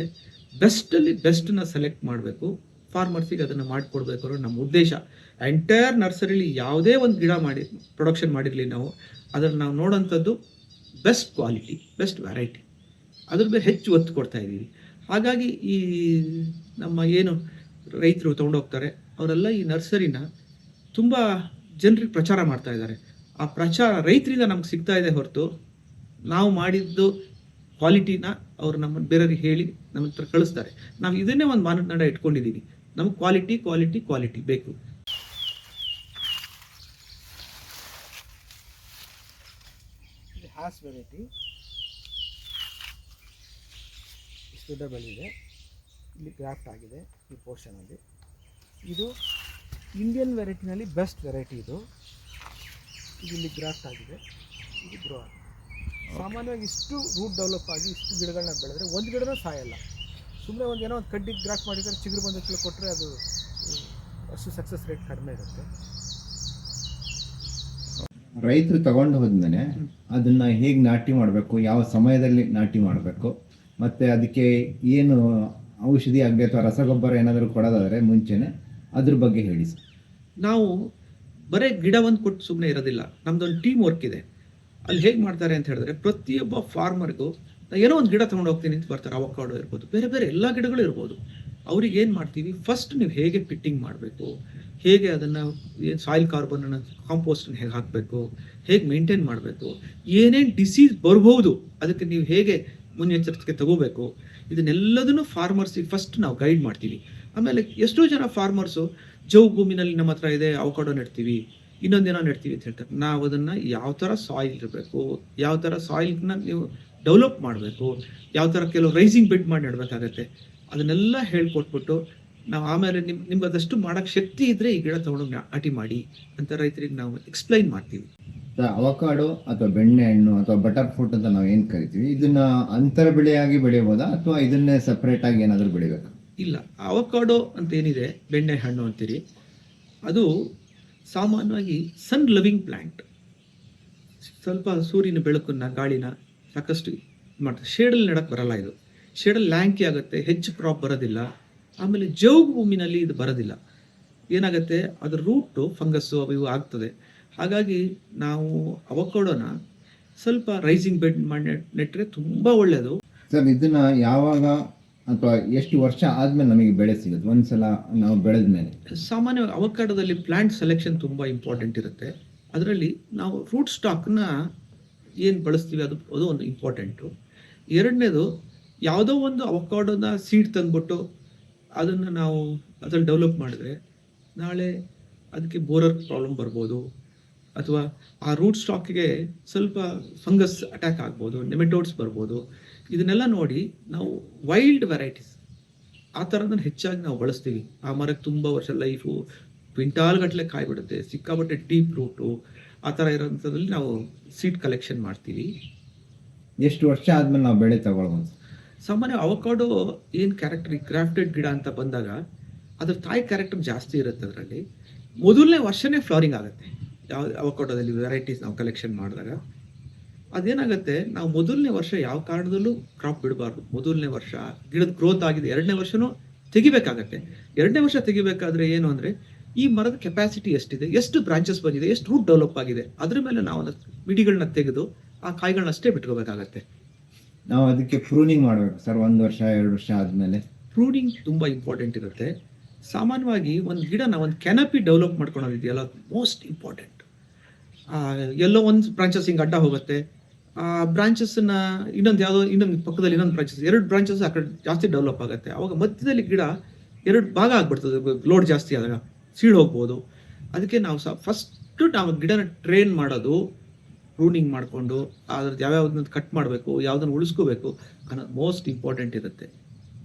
ಬೆಸ್ಟಲ್ಲಿ ಬೆಸ್ಟನ್ನ ಸೆಲೆಕ್ಟ್ ಮಾಡಬೇಕು, ಫಾರ್ಮರ್ಸಿಗೆ ಅದನ್ನು ಮಾಡಿಕೊಡ್ಬೇಕು ಅನ್ನೋ ನಮ್ಮ ಉದ್ದೇಶ. ಎಂಟೈರ್ ನರ್ಸರಿಲಿ ಯಾವುದೇ ಒಂದು ಗಿಡ ಮಾಡಿ ಪ್ರೊಡಕ್ಷನ್ ಮಾಡಿರಲಿ, ನಾವು ಅದನ್ನು ನಾವು ನೋಡೋಂಥದ್ದು ಬೆಸ್ಟ್ ಕ್ವಾಲಿಟಿ, ಬೆಸ್ಟ್ ವೆರೈಟಿ, ಅದ್ರ ಮೇಲೆ ಹೆಚ್ಚು ಒತ್ತು ಕೊಡ್ತಾ ಇದ್ದೀವಿ. ಹಾಗಾಗಿ ಈ ನಮ್ಮ ಏನು ರೈತರು ತೊಗೊಂಡೋಗ್ತಾರೆ ಅವರೆಲ್ಲ ಈ ನರ್ಸರಿನ ತುಂಬ ಜನರಿಗೆ ಪ್ರಚಾರ ಮಾಡ್ತಾ ಇದ್ದಾರೆ. ಆ ಪ್ರಚಾರ ರೈತರಿಂದ ನಮ್ಗೆ ಸಿಗ್ತಾ ಇದೆ ಹೊರತು, ನಾವು ಮಾಡಿದ್ದು ಕ್ವಾಲಿಟಿನ ಅವರು ನಮ್ಮ ಬೇರೆಯವ್ರಿಗೆ ಹೇಳಿ ನಮ್ಮ ಹತ್ರ ಕಳಿಸ್ತಾರೆ. ನಾವು ಇದನ್ನೇ ಒಂದು ಮಾನದಂಡ ಇಟ್ಕೊಂಡಿದ್ದೀವಿ, ನಮ್ಗೆ ಕ್ವಾಲಿಟಿ ಕ್ವಾಲಿಟಿ ಕ್ವಾಲಿಟಿ ಬೇಕು. ಹ್ಯಾಸ್ ವೆರೈಟಿ ಇಷ್ಟು ದೊಡ್ಡ ಬೆಳೆದಿದೆ, ಇಲ್ಲಿ ಗ್ರಾಫ್ಟ್ ಆಗಿದೆ ಈ ಪೋರ್ಷನಲ್ಲಿ. ಇದು ಇಂಡಿಯನ್ ವೆರೈಟಿನಲ್ಲಿ ಬೆಸ್ಟ್ ವೆರೈಟಿ. ಇದು ಇಲ್ಲಿ ಗ್ರಾಫ್ಟ್ ಆಗಿದೆ, ಇದು ಗ್ರೋ ಆಗಿದೆ. ಸಾಮಾನ್ಯವಾಗಿ ಇಷ್ಟು ರೂಟ್ ಡೆವಲಪ್ ಆಗಿ ಇಷ್ಟು ಗಿಡಗಳನ್ನ ಬೆಳೆದ್ರೆ ಒಂದು ಗಿಡನೂ ಸಾಯಲ್ಲ. ಸುಮ್ಮನೆ ಒಂದು ಏನೋ ಒಂದು ಕಡ್ಡಿಗೆ ಗ್ರಾಫ್ಟ್ ಮಾಡಿದರೆ ಚಿಗುರು ಬಂದು ಕೊಟ್ಟರೆ ಅದು ಅಷ್ಟು ಸಕ್ಸಸ್ ರೇಟ್ ಕಡಿಮೆ ಇರುತ್ತೆ. ರೈತರು ತಗೊಂಡು ಹೋದ್ಮೇಲೆ ಅದನ್ನ ಹೇಗೆ ನಾಟಿ ಮಾಡಬೇಕು, ಯಾವ ಸಮಯದಲ್ಲಿ ನಾಟಿ ಮಾಡಬೇಕು, ಮತ್ತೆ ಅದಕ್ಕೆ ಏನು ಔಷಧಿ ಆಗಲಿ ಅಥವಾ ರಸಗೊಬ್ಬರ ಏನಾದರೂ ಕೊಡೋದಾದರೆ ಮುಂಚೆನೆ ಅದ್ರ ಬಗ್ಗೆ ಹೇಳಿ ಸರ್. ನಾವು ಬರೀ ಗಿಡ ಒಂದು ಕೊಟ್ಟು ಸುಮ್ಮನೆ ಇರೋದಿಲ್ಲ, ನಮ್ದೊಂದು ಟೀಮ್ ವರ್ಕ್ ಇದೆ. ಅಲ್ಲಿ ಹೇಗೆ ಮಾಡ್ತಾರೆ ಅಂತ ಹೇಳಿದ್ರೆ, ಪ್ರತಿಯೊಬ್ಬ ಫಾರ್ಮರ್ಗೂ ಏನೋ ಒಂದು ಗಿಡ ತೊಗೊಂಡು ಹೋಗ್ತೀನಿ ಅಂತ ಬರ್ತಾರೆ. ಅವಕಾಡೋ ಇರ್ಬೋದು, ಬೇರೆ ಬೇರೆ ಎಲ್ಲ ಗಿಡಗಳು ಇರ್ಬೋದು. ಅವ್ರಿಗೆ ಏನು ಮಾಡ್ತೀವಿ, ಫಸ್ಟ್ ನೀವು ಹೇಗೆ ಪಿಟ್ಟಿಂಗ್ ಮಾಡಬೇಕು, ಹೇಗೆ ಅದನ್ನು ಏನು ಸಾಯಿಲ್ ಕಾರ್ಬನನ್ನು ಕಾಂಪೋಸ್ಟನ್ನು ಹೇಗೆ ಹಾಕಬೇಕು, ಹೇಗೆ ಮೇಂಟೈನ್ ಮಾಡಬೇಕು, ಏನೇನು ಡಿಸೀಸ್ ಬರ್ಬೋದು ಅದಕ್ಕೆ ನೀವು ಹೇಗೆ ಮುನ್ನೆಚ್ಚರಿಕೆ ತಗೋಬೇಕು, ಇದನ್ನೆಲ್ಲದನ್ನು ಫಾರ್ಮರ್ಸಿಗೆ ಫಸ್ಟ್ ನಾವು ಗೈಡ್ ಮಾಡ್ತೀವಿ. ಆಮೇಲೆ ಎಷ್ಟೋ ಜನ ಫಾರ್ಮರ್ಸು ಜೌಗು ಭೂಮಿನಲ್ಲಿ ನಮ್ಮ ಹತ್ರ ಇದೆ, ಅವಕಾಡೋ ನೆಡ್ತೀವಿ, ಇನ್ನೊಂದೇನೋ ನೆಡ್ತೀವಿ ಅಂತ ಹೇಳ್ತಾರೆ. ನಾವು ಅದನ್ನು ಯಾವ ಥರ ಸಾಯಿಲ್ ಇರಬೇಕು, ಯಾವ ಥರ ಸಾಯಿಲ್ನ ನೀವು ಡೆವಲಪ್ ಮಾಡಬೇಕು, ಯಾವ ಥರ ಕೆಲವು ರೈಸಿಂಗ್ ಬೆಡ್ ಮಾಡಿ ನೆಡಬೇಕಾಗತ್ತೆ, ಅದನ್ನೆಲ್ಲ ಹೇಳ್ಕೊಟ್ಬಿಟ್ಟು ನಾವು ಆಮೇಲೆ ನಿಮ್ಗೆ ಅದಷ್ಟು ಮಾಡೋಕ್ಕೆ ಶಕ್ತಿ ಇದ್ದರೆ ಈ ಗಿಡ ತೊಗೊಂಡು ನಾಟಿ ಮಾಡಿ ಅಂತ ರೈತರಿಗೆ ನಾವು ಎಕ್ಸ್ಪ್ಲೈನ್ ಮಾಡ್ತೀವಿ. ಅವಕಾಡೋ ಅಥವಾ ಬೆಣ್ಣೆ ಹಣ್ಣು ಅಥವಾ ಬಟರ್ ಫ್ರೂಟ್ ಅಂತ ನಾವು ಏನು ಕರಿತೀವಿ, ಇದನ್ನ ಅಂತರ ಬೆಳೆಯಾಗಿ ಬೆಳೆಯಬಹುದಾ ಅಥವಾ ಇದನ್ನೇ ಸಪ್ರೇಟ್ ಆಗಿ ಏನಾದರೂ ಬೆಳಿಬೇಕಾ? ಇಲ್ಲ, ಅವಕಾಡೋ ಅಂತ ಏನಿದೆ, ಬೆಣ್ಣೆ ಹಣ್ಣು ಅಂತೀರಿ, ಅದು ಸಾಮಾನ್ಯವಾಗಿ ಸನ್ ಲವಿಂಗ್ ಪ್ಲ್ಯಾಂಟ್. ಸ್ವಲ್ಪ ಸೂರ್ಯನ ಬೆಳಕನ್ನು ಗಾಳಿನ ಸಾಕಷ್ಟು ಮಾಡ್ತದೆ. ಶೇಡಲ್ಲಿ ನೆಡಕ್ಕೆ ಬರಲ್ಲ. ಇದು ಶೇಡಲ್ಲಿ ಲ್ಯಾಂಕಿ ಆಗುತ್ತೆ, ಹೆಚ್ಚು ಕ್ರಾಪ್ ಬರೋದಿಲ್ಲ. ಆಮೇಲೆ ಜೌಗು ಭೂಮಿನಲ್ಲಿ ಇದು ಬರೋದಿಲ್ಲ. ಏನಾಗುತ್ತೆ, ಅದ್ರ ರೂಟು ಫಂಗಸ್ಸು ಅವು ಇವು ಆಗ್ತದೆ. ಹಾಗಾಗಿ ನಾವು ಅವಕಾಡೋನ ಸ್ವಲ್ಪ ರೈಸಿಂಗ್ ಬೆಡ್ ಮಾಡಿ ನೆಟ್ಟರೆ ತುಂಬ ಒಳ್ಳೆಯದು. ಸರ್, ಇದನ್ನ ಯಾವಾಗ ಅಥವಾ ಎಷ್ಟು ವರ್ಷ ಆದ್ಮೇಲೆ ನಮಗೆ ಬೆಳೆ ಸಿಗುತ್ತೆ ಒಂದ್ಸಲ ನಾವು ಬೆಳೆದ ಮೇಲೆ? ಸಾಮಾನ್ಯವಾಗಿ ಅವಕಾಡೋದಲ್ಲಿ ಪ್ಲಾಂಟ್ ಸೆಲೆಕ್ಷನ್ ತುಂಬ ಇಂಪಾರ್ಟೆಂಟ್ ಇರುತ್ತೆ. ಅದರಲ್ಲಿ ನಾವು ರೂಟ್ ಸ್ಟಾಕ್ನ ಏನು ಬಳಸ್ತೀವಿ ಅದು ಒಂದು ಇಂಪಾರ್ಟೆಂಟು. ಎರಡನೇದು, ಯಾವುದೋ ಒಂದು ಅವಕಾಡೋನ ಸೀಡ್ ತಂದ್ಬಿಟ್ಟು ಅದನ್ನು ನಾವು ಅದರಲ್ಲಿ ಡೆವಲಪ್ ಮಾಡಿದ್ರೆ ನಾಳೆ ಅದಕ್ಕೆ ಬೋರರ್ ಪ್ರಾಬ್ಲಮ್ ಬರ್ಬೋದು, ಅಥವಾ ಆ ರೂಟ್ ಸ್ಟಾಕಿಗೆ ಸ್ವಲ್ಪ ಫಂಗಸ್ ಅಟ್ಯಾಕ್ ಆಗ್ಬೋದು, ನೆಮೆಟೋಡ್ಸ್ ಬರ್ಬೋದು. ಇದನ್ನೆಲ್ಲ ನೋಡಿ ನಾವು ವೈಲ್ಡ್ ವೆರೈಟೀಸ್ ಆ ಥರದನ್ನು ಹೆಚ್ಚಾಗಿ ನಾವು ಬಳಸ್ತೀವಿ. ಆ ಮರಕ್ಕೆ ತುಂಬ ವರ್ಷ ಲೈಫು, ಕ್ವಿಂಟಾಲ್ ಗಟ್ಟಲೆ ಕಾಯಿ ಬಿಡುತ್ತೆ, ಸಿಕ್ಕಾಪಟ್ಟೆ ಡೀಪ್ ರೂಟು, ಆ ಥರ ಇರೋಂಥದ್ರಲ್ಲಿ ನಾವು ಸೀಡ್ ಕಲೆಕ್ಷನ್ ಮಾಡ್ತೀವಿ. ಎಷ್ಟು ವರ್ಷ ಆದ್ಮೇಲೆ ನಾವು ಬೆಳೆ ತಗೊಳ್ಬೋದು? ಸಾಮಾನ್ಯ ಅವಕಾಡೋ ಏನು ಕ್ಯಾರೆಕ್ಟರ್ ಗ್ರಾಫ್ಟೆಡ್ ಗಿಡ ಅಂತ ಬಂದಾಗ ಅದ್ರ ತಾಯಿ ಕ್ಯಾರೆಕ್ಟರ್ ಜಾಸ್ತಿ ಇರುತ್ತೆ. ಅದರಲ್ಲಿ ಮೊದಲನೇ ವರ್ಷನೇ ಫ್ಲವರಿಂಗ್ ಆಗುತ್ತೆ. ಯಾವ ಅವಕಾಡೋದಲ್ಲಿ ವೆರೈಟೀಸ್ ನಾವು ಕಲೆಕ್ಷನ್ ಮಾಡಿದಾಗ ಅದೇನಾಗುತ್ತೆ, ನಾವು ಮೊದಲನೇ ವರ್ಷ ಯಾವ ಕಾರಣದಲ್ಲೂ ಕ್ರಾಪ್ ಬಿಡಬಾರ್ದು. ಮೊದಲನೇ ವರ್ಷ ಗಿಡದ ಗ್ರೋತ್ ಆಗಿದೆ, ಎರಡನೇ ವರ್ಷನೂ ತೆಗಿಬೇಕಾಗತ್ತೆ. ಎರಡನೇ ವರ್ಷ ತೆಗಿಬೇಕಾದ್ರೆ ಏನು ಅಂದರೆ, ಈ ಮರದ ಕೆಪಾಸಿಟಿ ಎಷ್ಟಿದೆ, ಎಷ್ಟು ಬ್ರಾಂಚಸ್ ಬಂದಿದೆ, ಎಷ್ಟು ರೂಟ್ ಡೆವಲಪ್ ಆಗಿದೆ, ಅದ್ರ ಮೇಲೆ ನಾವು ಮಿಡಿಗಳನ್ನ ತೆಗೆದು ಆ ಕಾಯಿಗಳನ್ನ ಅಷ್ಟೇ ಬಿಟ್ಕೋಬೇಕಾಗತ್ತೆ. ನಾವು ಅದಕ್ಕೆ ಪ್ರೂನಿಂಗ್ ಮಾಡಬೇಕು ಸರ್, 1 ವರ್ಷ 2 ವರ್ಷ ಆದಮೇಲೆ? ಪ್ರೂನಿಂಗ್ ತುಂಬ ಇಂಪಾರ್ಟೆಂಟ್ ಇರುತ್ತೆ. ಸಾಮಾನ್ಯವಾಗಿ ಒಂದು ಗಿಡನ ಒಂದು ಕ್ಯಾನಪಿ ಡೆವಲಪ್ ಮಾಡ್ಕೊಳೋದಿದೆಯಲ್ಲ, ಮೋಸ್ಟ್ ಇಂಪಾರ್ಟೆಂಟ್. ಎಲ್ಲೋ ಒಂದು ಬ್ರಾಂಚಸ್ ಹಿಂಗೆ ಅಡ್ಡ ಹೋಗುತ್ತೆ, ಆ ಬ್ರಾಂಚಸ್ನ ಇನ್ನೊಂದು ಪಕ್ಕದಲ್ಲಿ ಇನ್ನೊಂದು ಬ್ರಾಂಚಸ್, 2 ಬ್ರಾಂಚಸ್ ಆ ಕಡೆ ಜಾಸ್ತಿ ಡೆವಲಪ್ ಆಗುತ್ತೆ. ಅವಾಗ ಮಧ್ಯದಲ್ಲಿ ಗಿಡ 2 ಭಾಗ ಆಗ್ಬಿಡ್ತದೆ. ಲೋಡ್ ಜಾಸ್ತಿ ಆದಾಗ ಸೀಳು ಹೋಗ್ಬೋದು. ಅದಕ್ಕೆ ನಾವು ಫಸ್ಟು ನಾವು ಗಿಡನ ಟ್ರೈನ್ ಮಾಡೋದು, ಪ್ರೂನಿಂಗ್ ಮಾಡಿಕೊಂಡು ಅದ್ರದ್ದು ಯಾವ್ಯಾವ್ದನ್ನ ಕಟ್ ಮಾಡಬೇಕು, ಯಾವುದನ್ನು ಉಳಿಸ್ಕೋಬೇಕು ಅನ್ನೋದು ಮೋಸ್ಟ್ ಇಂಪಾರ್ಟೆಂಟ್ ಇರುತ್ತೆ.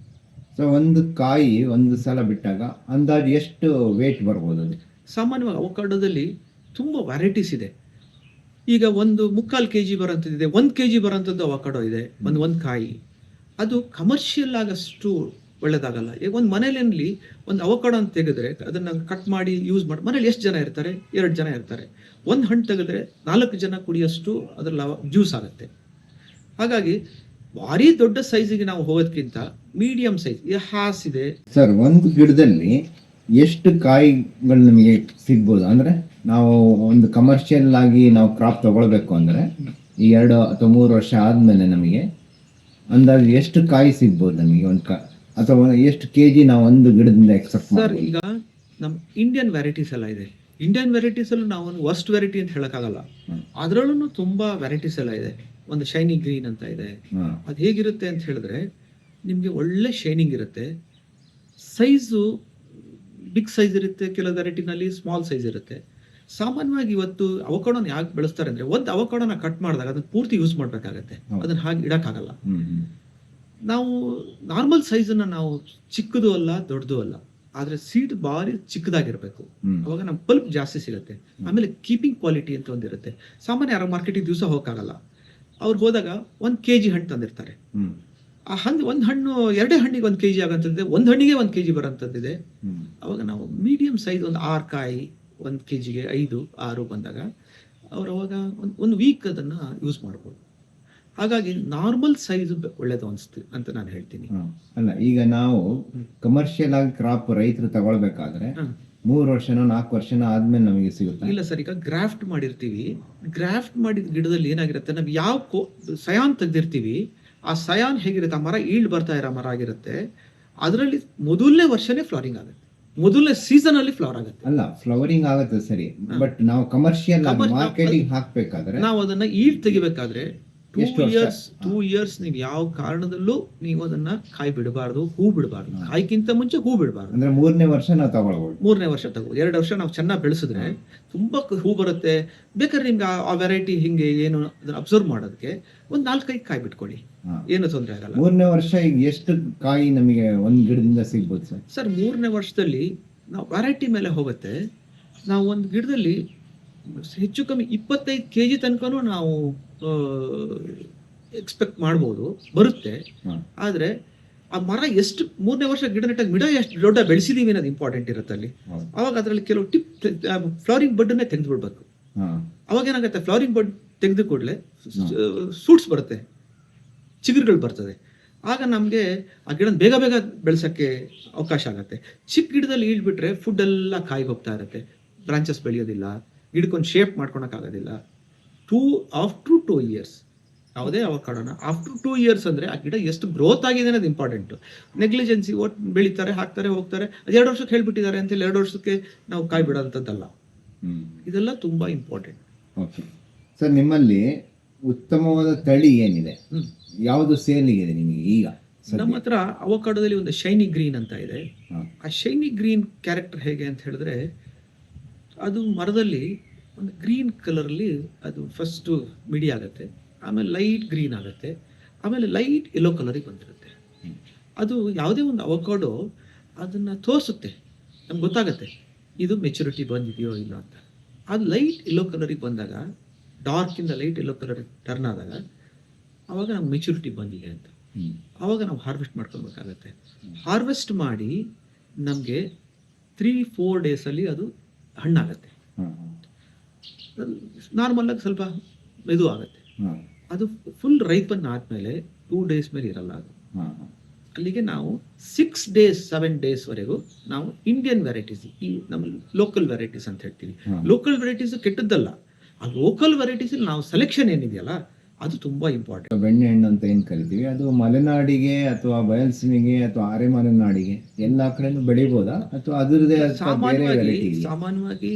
ಸೊ ಒಂದು ಕಾಯಿ ಒಂದು ಸಲ ಬಿಟ್ಟಾಗ ಅಂದಾಜು ಎಷ್ಟು ವೇಟ್ ಬರ್ಬೋದು ಅದು? ಸಾಮಾನ್ಯವಾಗಿ ಅವಕಾಡೋದಲ್ಲಿ ತುಂಬ ವೆರೈಟೀಸ್ ಇದೆ. ಈಗ ಒಂದು 3/4 kg ಬರೋಂಥದ್ದಿದೆ, 1 kg ಬರೋಂಥದ್ದು ಅವಕಾಡೋ ಇದೆ. ಒಂದು ಕಾಯಿ ಅದು ಕಮರ್ಷಿಯಲ್ ಆಗಷ್ಟು ಒಳ್ಳೇದಾಗಲ್ಲ. ಈಗ ಒಂದು ಮನೇಲಿ ಒಂದು ಅವಕಾಡೋ ಅಂತ ತೆಗೆದ್ರೆ ಅದನ್ನು ಕಟ್ ಮಾಡಿ ಯೂಸ್ ಮಾಡಿ, ಮನೇಲಿ ಎಷ್ಟು ಜನ ಇರ್ತಾರೆ? 2 ಜನ ಇರ್ತಾರೆ. ಒಂದು ಹಣ್ಣು ತೆಗೆದ್ರೆ 4 ಜನ ಕುಡಿಯೋಷ್ಟು ಅದರಲ್ಲಿ ಜ್ಯೂಸ್ ಆಗುತ್ತೆ. ಹಾಗಾಗಿ ಭಾರಿ ದೊಡ್ಡ ಸೈಜಿಗೆ ನಾವು ಹೋಗೋದಕ್ಕಿಂತ ಮೀಡಿಯಂ ಸೈಜ್ ಹಾಸಿದೆ. ಸರ್, ಒಂದು ಗಿಡದಲ್ಲಿ ಎಷ್ಟು ಕಾಯಿಗಳು ನಮಗೆ ಸಿಗ್ಬೋದು? ಅಂದ್ರೆ ನಾವು ಒಂದು ಕಮರ್ಷಿಯಲ್ ಆಗಿ ನಾವು ಕ್ರಾಪ್ ತಗೊಳ್ಬೇಕು ಅಂದ್ರೆ ಈ 2 ಅಥವಾ 3 ವರ್ಷ ಆದ್ಮೇಲೆ ನಮಗೆ ಅಂದಾಜು ಎಷ್ಟು ಕಾಯಿ ಸಿಗ್ಬೋದು ನಮಗೆ? ಅಥವಾ ಎಷ್ಟು ಕೆಜಿ ನಾವು ಒಂದು ಗಿಡದಿಂದ ಎಕ್ಸೆಪ್ಟ್ ಸರ್, ಮಾಡ್ಬೋದು? ಈಗ ನಮ್ಮ ಇಂಡಿಯನ್ ವೆರೈಟೀಸ್ ಎಲ್ಲ ಇದೆ. ಇಂಡಿಯನ್ ವೆರೈಟೀಸ್ ಅಲ್ಲೂ ನಾವು ಒಂದು ವರ್ಸ್ಟ್ ವೆರೈಟಿ ಅಂತ ಹೇಳಕ್ಕಾಗಲ್ಲ. ಅದರಲ್ಲೂ ತುಂಬಾ ವೆರೈಟೀಸ್ ಎಲ್ಲ ಇದೆ. ಒಂದು ಶೈನಿ ಗ್ರೀನ್ ಅಂತ ಇದೆ. ಅದು ಹೇಗಿರುತ್ತೆ ಅಂತ ಹೇಳಿದ್ರೆ, ನಿಮಗೆ ಒಳ್ಳೆ ಶೈನಿಂಗ್ ಇರುತ್ತೆ. ಸೈಜು ಬಿಗ್ ಸೈಜ್ ಇರುತ್ತೆ, ಕೆಲವು ವೆರೈಟಿನಲ್ಲಿ ಸ್ಮಾಲ್ ಸೈಜ್ ಇರುತ್ತೆ. ಸಾಮಾನ್ಯವಾಗಿ ಇವತ್ತು ಅವಕಾಡೋನ ಯಾಕೆ ಬೆಳೆಸ್ತಾರೆ ಅಂದ್ರೆ, ಒಂದು ಅವಕಾಡೋನ ಕಟ್ ಮಾಡಿದಾಗ ಅದನ್ನ ಪೂರ್ತಿ ಯೂಸ್ ಮಾಡ್ಬೇಕಾಗತ್ತೆ. ಅದನ್ನ ಹಾಗೆ ಇಡಕ್ಕಾಗಲ್ಲ. ನಾವು ನಾರ್ಮಲ್ ಸೈಜನ್ನ ನಾವು ಚಿಕ್ಕದು ಅಲ್ಲ ದೊಡ್ಡದು ಅಲ್ಲ, ಆದ್ರೆ ಸೀಡ್ ಭಾರಿ ಚಿಕ್ಕದಾಗಿರ್ಬೇಕು. ಅವಾಗ ನಮ್ಮ ಪಲ್ಪ್ ಜಾಸ್ತಿ ಸಿಗುತ್ತೆ. ಆಮೇಲೆ ಕೀಪಿಂಗ್ ಕ್ವಾಲಿಟಿ ಅಂತ ಒಂದಿರುತ್ತೆ. ಸಾಮಾನ್ಯ ಯಾರು ಮಾರ್ಕೆಟಿಗೆ ದಿವಸ ಹೋಗಕ್ಕಾಗಲ್ಲ. ಅವ್ರು ಹೋದಾಗ 1 kg ಹಣ್ಣು ತಂದಿರ್ತಾರೆ. ಆ ಒಂದು ಹಣ್ಣು 2 ಹಣ್ಣಿಗೆ 1 kg ಆಗೋಂಥದ್ದಿದೆ, 1 ಹಣ್ಣಿಗೆ 1 kg ಬರೋಂಥದ್ದಿದೆ. ಅವಾಗ ನಾವು ಮೀಡಿಯಂ ಸೈಜ್ ಒಂದು 6 ಕಾಯಿ 1 kgಗೆ 5, 6 ಬಂದಾಗ ಅವ್ರು ಅವಾಗ ಒಂದು ವೀಕ್ ಅದನ್ನ ಯೂಸ್ ಮಾಡ್ಬೋದು. ಹಾಗಾಗಿ ನಾರ್ಮಲ್ ಸೈಜ್ ಒಳ್ಳೇದು ಅನಿಸ್ತು ಅಂತ ನಾನು ಹೇಳ್ತೀನಿ. ಅಲ್ಲ, ಈಗ ನಾವು ಕಮರ್ಷಿಯಲ್ ಆಗಿ ಕ್ರಾಪ್ ರೈತರು ತಗೊಳ್ಬೇಕಾದ್ರೆ 3 ವರ್ಷನೋ 4 ವರ್ಷನೋ ಆದ್ಮೇಲೆ ನಮಗೆ ಸಿಗುತ್ತೆ? ಇಲ್ಲ ಸರ್, ಈಗ ಗ್ರಾಫ್ಟ್ ಮಾಡಿರ್ತೀವಿ. ಗ್ರಾಫ್ಟ್ ಮಾಡಿದ ಗಿಡದಲ್ಲಿ ಏನಾಗಿರುತ್ತೆ, ನಾವು ಯಾವ ಸಯಾನ್ ತೆಗ್ದಿರ್ತೀವಿ, ಆ ಸಯಾನ್ ಹೇಗಿರುತ್ತೆ, ಆ ಮರ ಈಲ್ಡ್ ಬರ್ತಾ ಇರೋ ಮರ ಆಗಿರುತ್ತೆ. ಅದರಲ್ಲಿ ಮೊದಲನೇ ವರ್ಷನೇ ಫ್ಲವರಿಂಗ್ ಆಗುತ್ತೆ, ಮೊದಲನೇ ಸೀಸನ್ ಅಲ್ಲಿ ಫ್ಲವರ್ ಆಗುತ್ತೆ. ಅಲ್ಲ, ಫ್ಲವರಿಂಗ್ ಆಗುತ್ತೆ ಸರಿ, ಬಟ್ ನಾವು ಕಮರ್ಷಿಯಲ್ ಮಾರ್ಕೆಟಿಂಗ್ ಹಾಕ್ಬೇಕಾದ್ರೆ ನಾವು ಅದನ್ನ ಈಲ್ಡ್ ತೆಗಿಬೇಕಾದ್ರೆ 2 ಇಯರ್ಸ್ ನೀವು ಯಾವ ಕಾರಣದಲ್ಲೂ ನೀವು ಅದನ್ನ ಕಾಯಿ ಬಿಡಬಾರ್ದು, ಹೂ ಬಿಡಬಾರ್ದು. ಕಾಯಿಗಿಂತ ಮುಂಚೆ ಹೂ ಬಿಡಬಾರ್ದು. ಅಂದ್ರೆ 3ನೇ ವರ್ಷ ನಾವು ತಗೊಳ್ಬಹುದು. 3ನೇ ವರ್ಷ ತಗೋ. 2 ವರ್ಷ ನಾವು ಚೆನ್ನಾಗಿ ಬೆಳೆಸಿದ್ರೆ ತುಂಬಾ ಹೂ ಬರುತ್ತೆ. ಬೇಕಾದ್ರೆ ನಿಮ್ಗೆ ಆ ವೆರೈಟಿ ಹಿಂಗೆ ಏನು ಅದನ್ನ ಅಬ್ಸರ್ವ್ ಮಾಡೋದಕ್ಕೆ ಒಂದು 4-5 ಕಾಯಿ ಬಿಟ್ಕೊಳ್ಳಿ, ಏನು ತೊಂದರೆ ಆಗಲ್ಲ. 3ನೇ ವರ್ಷ ಈಗ ಎಷ್ಟು ಕಾಯಿ ನಮಗೆ ಒಂದು ಗಿಡದಿಂದ ಸಿಗ್ಬೋದು ಸರ್? ಸರ್, 3ನೇ ವರ್ಷದಲ್ಲಿ ನಾವು ವೆರೈಟಿ ಮೇಲೆ ಹೋಗುತ್ತೆ. ನಾವು ಒಂದು ಗಿಡದಲ್ಲಿ ಹೆಚ್ಚು ಕಮ್ಮಿ 25 kg ತನಕನೂ ನಾವು ಎಕ್ಸ್ಪೆಕ್ಟ್ ಮಾಡ್ಬೋದು, ಬರುತ್ತೆ. ಆದ್ರೆ ಆ ಮರ ಎಷ್ಟು 3ನೇ ವರ್ಷ ಗಿಡ ನೆಟ್ಟಾಗ ಗಿಡ ಎಷ್ಟು ದೊಡ್ಡ ಬೆಳೆಸಿದೀವಿ ಅನ್ನೋದು ಇಂಪಾರ್ಟೆಂಟ್ ಇರುತ್ತೆ ಅಲ್ಲಿ. ಅವಾಗ ಅದರಲ್ಲಿ ಕೆಲವು ಫ್ಲವರಿಂಗ್ ಬಡ್ಡನ್ನೇ ತೆಗೆದು ಬಿಡ್ಬೇಕು. ಅವಾಗ ಏನಾಗುತ್ತೆ, ಫ್ಲವರಿಂಗ್ ಬಡ್ ತೆಗೆದು ಕೂಡಲೇ ಸೂಟ್ಸ್ ಬರುತ್ತೆ, ಚಿಗುರುಗಳು ಬರ್ತದೆ. ಆಗ ನಮಗೆ ಆ ಗಿಡ ಬೇಗ ಬೇಗ ಬೆಳೆಸೋಕ್ಕೆ ಅವಕಾಶ ಆಗುತ್ತೆ. ಚಿಕ್ಕ ಗಿಡದಲ್ಲಿ ಈಳ್ಬಿಟ್ರೆ ಫುಡ್ ಎಲ್ಲ ಕಾಯಿಗೆ ಹೋಗ್ತಾ ಇರುತ್ತೆ, ಬ್ರಾಂಚಸ್ ಬೆಳೆಯೋದಿಲ್ಲ, ಗಿಡಕ್ಕೊಂದು ಶೇಪ್ ಮಾಡ್ಕೊಳಕ್ಕಾಗೋದಿಲ್ಲ. ಆಫ್ಟರ್ 2 ಇಯರ್ಸ್ ಯಾವುದೇ ಅವಕಾಡೋಣ ಆಫ್ಟರ್ 2 ಇಯರ್ಸ್ ಅಂದರೆ ಆ ಗಿಡ ಎಷ್ಟು ಗ್ರೋತ್ ಆಗಿದೆ ಅನ್ನೋದು ಇಂಪಾರ್ಟೆಂಟು. ನೆಗ್ಲಿಜೆನ್ಸಿ ಒಟ್ಟು ಬೆಳೀತಾರೆ, ಹಾಕ್ತಾರೆ, ಹೋಗ್ತಾರೆ, 2 ವರ್ಷಕ್ಕೆ ಹೇಳ್ಬಿಟ್ಟಿದ್ದಾರೆ ಅಂತೇಳಿ 2 ವರ್ಷಕ್ಕೆ ನಾವು ಕಾಯಿ ಬಿಡೋಂಥದ್ದಲ್ಲ. ಇದೆಲ್ಲ ತುಂಬ ಇಂಪಾರ್ಟೆಂಟ್. ಓಕೆ ಸರ್, ನಿಮ್ಮಲ್ಲಿ ಉತ್ತಮವಾದ ತಳಿ ಏನಿದೆ, ಯಾವುದು ಸೇಲಿಗಿದೆ ನಿಮಗೆ ಈಗ? ನಮ್ಮ ಹತ್ರ ಅವಕಾಡೋದಲ್ಲಿ ಒಂದು ಶೈನಿ ಗ್ರೀನ್ ಅಂತ ಇದೆ. ಆ ಶೈನಿ ಗ್ರೀನ್ ಕ್ಯಾರೆಕ್ಟರ್ ಹೇಗೆ ಅಂತ ಹೇಳಿದ್ರೆ, ಅದು ಮರದಲ್ಲಿ ಒಂದು ಗ್ರೀನ್ ಕಲರಲ್ಲಿ ಅದು ಫಸ್ಟು ಮಿಡಿ ಆಗುತ್ತೆ, ಆಮೇಲೆ ಲೈಟ್ ಗ್ರೀನ್ ಆಗುತ್ತೆ, ಆಮೇಲೆ ಲೈಟ್ ಯೆಲ್ಲೋ ಕಲರಿಗೆ ಬಂದಿರುತ್ತೆ. ಅದು ಯಾವುದೇ ಒಂದು ಅವಕಾಡೋ ಅದನ್ನು ತೋರಿಸುತ್ತೆ, ನಮ್ಗೆ ಗೊತ್ತಾಗುತ್ತೆ ಇದು ಮೆಚುರಿಟಿ ಬಂದಿದೆಯೋ ಇಲ್ಲ ಅಂತ. ಅದು ಲೈಟ್ ಯೆಲ್ಲೋ ಕಲರಿಗೆ ಬಂದಾಗ, ಡಾರ್ಕಿಂದ ಲೈಟ್ ಯೆಲ್ಲೋ ಕಲರಿಗೆ ಟರ್ನ್ ಆದಾಗ ಆವಾಗ ನಮ್ಗೆ ಮೆಚುರಿಟಿ ಬಂದಿದೆ ಅಂತ. ಆವಾಗ ನಾವು ಹಾರ್ವೆಸ್ಟ್ ಮಾಡ್ಕೊಬೇಕಾಗತ್ತೆ. ಹಾರ್ವೆಸ್ಟ್ ಮಾಡಿ ನಮಗೆ 3-4 ಡೇಸಲ್ಲಿ ಅದು ಹಣ್ಣಾಗತ್ತೆ. ನಾರ್ಮಲಾಗಿ ಸ್ವಲ್ಪ ಮೆದು ಆಗುತ್ತೆ. ಅದು ಫುಲ್ ರೈಪನ್ ಆದಮೇಲೆ 2 ಡೇಸ್ ಮೇಲೆ ಇರಲ್ಲ ಅದು. ಅಲ್ಲಿಗೆ ನಾವು 6 ಡೇಸ್ 7 ಡೇಸ್ವರೆಗೂ ನಾವು ಇಂಡಿಯನ್ ವೆರೈಟೀಸ್, ಈ ನಮ್ಮ ಲೋಕಲ್ ವೆರೈಟೀಸ್ ಅಂತ ಹೇಳ್ತೀವಿ. ಲೋಕಲ್ ವೆರೈಟೀಸ್ ಕೆಟ್ಟದ್ದಲ್ಲ, ಆ ಲೋಕಲ್ ವೆರೈಟೀಸ್ ನಾವು ಸೆಲೆಕ್ಷನ್ ಏನಿದೆಯಲ್ಲ ಅದು ತುಂಬಾ ಇಂಪಾರ್ಟೆಂಟ್. ಬೆಣ್ಣೆ ಹಣ್ಣು ಅಂತ ಏನ್ ಕರಿತೀವಿ, ಅದು ಮಲೆನಾಡಿಗೆ ಅಥವಾ ಬಯಲ್ಸೀಮೆಗೆ ಅಥವಾ ಆರೆ ಮಲೆನಾಡಿಗೆ ಎಲ್ಲಾ ಕಡೆನೂ ಬೆಳಿಬೋದಾ ಅಥವಾ ಅದರದೇ ಸಾಮಾನ್ಯವಾಗಿ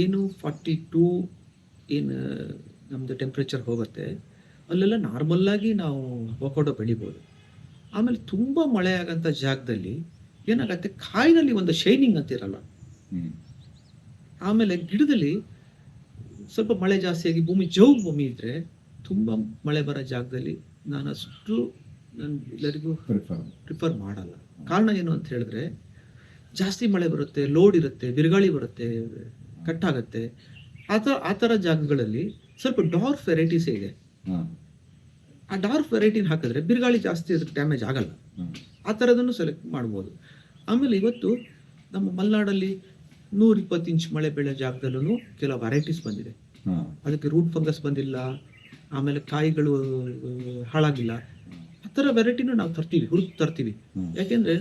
ಏನು 42 ಏನು ನಮ್ದು ಟೆಂಪ್ರೇಚರ್ ಹೋಗುತ್ತೆ ಅಲ್ಲೆಲ್ಲ ನಾರ್ಮಲ್ ಆಗಿ ನಾವು ಅವಕಾಡೋ ಬೆಳಿಬೋದು. ಆಮೇಲೆ ತುಂಬ ಮಳೆ ಆಗಂಥ ಜಾಗದಲ್ಲಿ ಏನಾಗತ್ತೆ, ಕಾಯಿನಲ್ಲಿ ಒಂದು ಶೈನಿಂಗ್ ಅಂತ ಇರಲ್ಲ. ಆಮೇಲೆ ಗಿಡದಲ್ಲಿ ಸ್ವಲ್ಪ ಮಳೆ ಜಾಸ್ತಿಯಾಗಿ ಭೂಮಿ ಜೌಗು ಭೂಮಿ ಇದ್ರೆ, ತುಂಬ ಮಳೆ ಬರೋ ಜಾಗದಲ್ಲಿ ನಾನು ಅಷ್ಟು ಎಲ್ಲರಿಗೂ ಪ್ರಿಫರ್ ಮಾಡಲ್ಲ. ಕಾರಣ ಏನು ಅಂತ ಹೇಳಿದ್ರೆ, ಜಾಸ್ತಿ ಮಳೆ ಬರುತ್ತೆ, ಲೋಡ್ ಇರುತ್ತೆ, ಬಿರುಗಾಳಿ ಬರುತ್ತೆ, ಕಟ್ಟಾಗತ್ತೆ. ಆ ಥರ ಜಾಗಗಳಲ್ಲಿ ಸ್ವಲ್ಪ ಡಾರ್ಕ್ ವೆರೈಟೀಸೇ ಇದೆ. ಆ ಡಾರ್ಕ್ ವೆರೈಟಿನ ಹಾಕಿದ್ರೆ ಬಿರುಗಾಳಿ ಜಾಸ್ತಿ ಅದಕ್ಕೆ ಡ್ಯಾಮೇಜ್ ಆಗಲ್ಲ. ಆ ಥರದನ್ನು ಸೆಲೆಕ್ಟ್ ಮಾಡ್ಬೋದು. ಆಮೇಲೆ ಇವತ್ತು ನಮ್ಮ ಮಲೆನಾಡಲ್ಲಿ 120 ಇಂಚ್ ಮಳೆ ಬೆಳೆ ಜಾಗದಲ್ಲೂ ಕೆಲವು ವೆರೈಟೀಸ್ ಬಂದಿದೆ. ಅದಕ್ಕೆ ರೂಟ್ ಫಂಗಸ್ ಬಂದಿಲ್ಲ, ಆಮೇಲೆ ಕಾಯಿಗಳು ಹಾಳಾಗಿಲ್ಲ. ಆ ಥರ ವೆರೈಟಿನೂ ನಾವು ಹುಡುಕಿ ತರ್ತೀವಿ. ಯಾಕೆಂದರೆ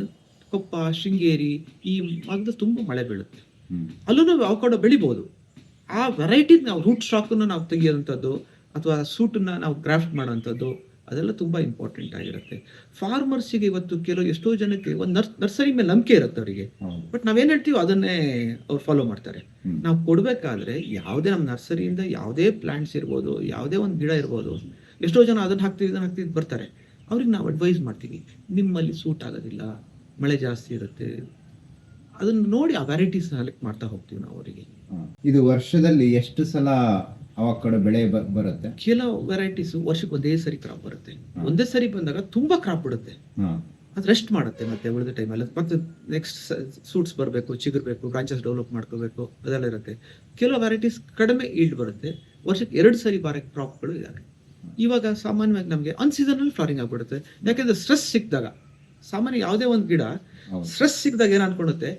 ಕೊಪ್ಪ, ಶೃಂಗೇರಿ ಈ ಭಾಗದಲ್ಲಿ ತುಂಬ ಮಳೆ ಬೀಳುತ್ತೆ, ಅಲ್ಲೂ ನಾವು ಅವಕಾಡೋ ಬೆಳಿಬೋದು. ಆ ವೆರೈಟಿ ನಾವು ರೂಟ್ ಸ್ಟಾಕನ್ನು ನಾವು ತೆಗಿಯೋಂಥದ್ದು ಅಥವಾ ಸೂಟನ್ನ ನಾವು ಗ್ರಾಫ್ಟ್ ಮಾಡೋವಂಥದ್ದು ಅದೆಲ್ಲ ತುಂಬ ಇಂಪಾರ್ಟೆಂಟ್ ಆಗಿರುತ್ತೆ. ಫಾರ್ಮರ್ಸಿಗೆ ಇವತ್ತು ಎಷ್ಟೋ ಜನಕ್ಕೆ ಒಂದು ನರ್ಸರಿ ಮೇಲೆ ನಂಬಿಕೆ ಇರುತ್ತೆ ಅವರಿಗೆ, ಬಟ್ ನಾವೇನು ಹೇಳ್ತೀವೋ ಅದನ್ನೇ ಅವ್ರು ಫಾಲೋ ಮಾಡ್ತಾರೆ. ನಾವು ಕೊಡಬೇಕಾದ್ರೆ ಯಾವುದೇ ನಮ್ಮ ನರ್ಸರಿಯಿಂದ ಯಾವುದೇ ಪ್ಲಾಂಟ್ಸ್ ಇರ್ಬೋದು, ಯಾವುದೇ ಒಂದು ಗಿಡ ಇರ್ಬೋದು, ಎಷ್ಟೋ ಜನ ಅದನ್ನು ಹಾಕ್ತೀವಿ ಬರ್ತಾರೆ. ಅವ್ರಿಗೆ ನಾವು ಅಡ್ವೈಸ್ ಮಾಡ್ತೀವಿ, ನಿಮ್ಮಲ್ಲಿ ಸೂಟ್ ಆಗೋದಿಲ್ಲ, ಮಳೆ ಜಾಸ್ತಿ ಇರುತ್ತೆ, ಅದನ್ನು ನೋಡಿ ಆ ವೆರೈಟೀಸ್ ಸೆಲೆಕ್ಟ್ ಮಾಡ್ತಾ ಹೋಗ್ತೀವಿ ನಾವು ಅವರಿಗೆ. ಇದು ವರ್ಷದಲ್ಲಿ ಎಷ್ಟು ಸಲ ಅವಕಾಡೋ ಬೆಳೆ ಬರುತ್ತೆ? ಕೆಲವು ವೆರೈಟೀಸ್ ವರ್ಷಕ್ಕೆ ಒಂದೇ ಸರಿ ಕ್ರಾಪ್ ಬರುತ್ತೆ. ಒಂದೇ ಸರಿ ಬಂದಾಗ ತುಂಬಾ ಕ್ರಾಪ್ ಬಿಡುತ್ತೆ, ಅದು ರೆಸ್ಟ್ ಮಾಡುತ್ತೆ. ಮತ್ತೆ ಉಳಿದ ಟೈಮಲ್ಲಿ ಮತ್ತೆ ನೆಕ್ಸ್ಟ್ ಸೂಟ್ಸ್ ಬರಬೇಕು, ಚಿಗುರ್ಬೇಕು, ಬ್ರಾಂಚಸ್ ಡೆವಲಪ್ ಮಾಡ್ಕೋಬೇಕು, ಅದೆಲ್ಲ ಇರುತ್ತೆ. ಕೆಲವು ವೆರೈಟೀಸ್ ಕಡಿಮೆ ಈಲ್ಡ್ ಬರುತ್ತೆ, ವರ್ಷಕ್ಕೆ 2 ಸರಿ ಬಾರಿ ಕ್ರಾಪ್ಗಳು ಇದ್ದಾವೆ. ಇವಾಗ ಸಾಮಾನ್ಯವಾಗಿ ನಮಗೆ ಅನ್ಸೀಸನಲ್ಲಿ ಫ್ಲವರಿಂಗ್ ಆಗ್ಬಿಡುತ್ತೆ. ಯಾಕೆಂದ್ರೆ ಸ್ಟ್ರೆಸ್ ಸಿಕ್ಕಿದಾಗ, ಸಾಮಾನ್ಯ ಯಾವುದೇ ಒಂದು ಗಿಡ ಸ್ಟ್ರೆಸ್ ಸಿಕ್ಕಿದಾಗ ಏನು ಅನ್ಕೊಳ್ಳುತ್ತೆ,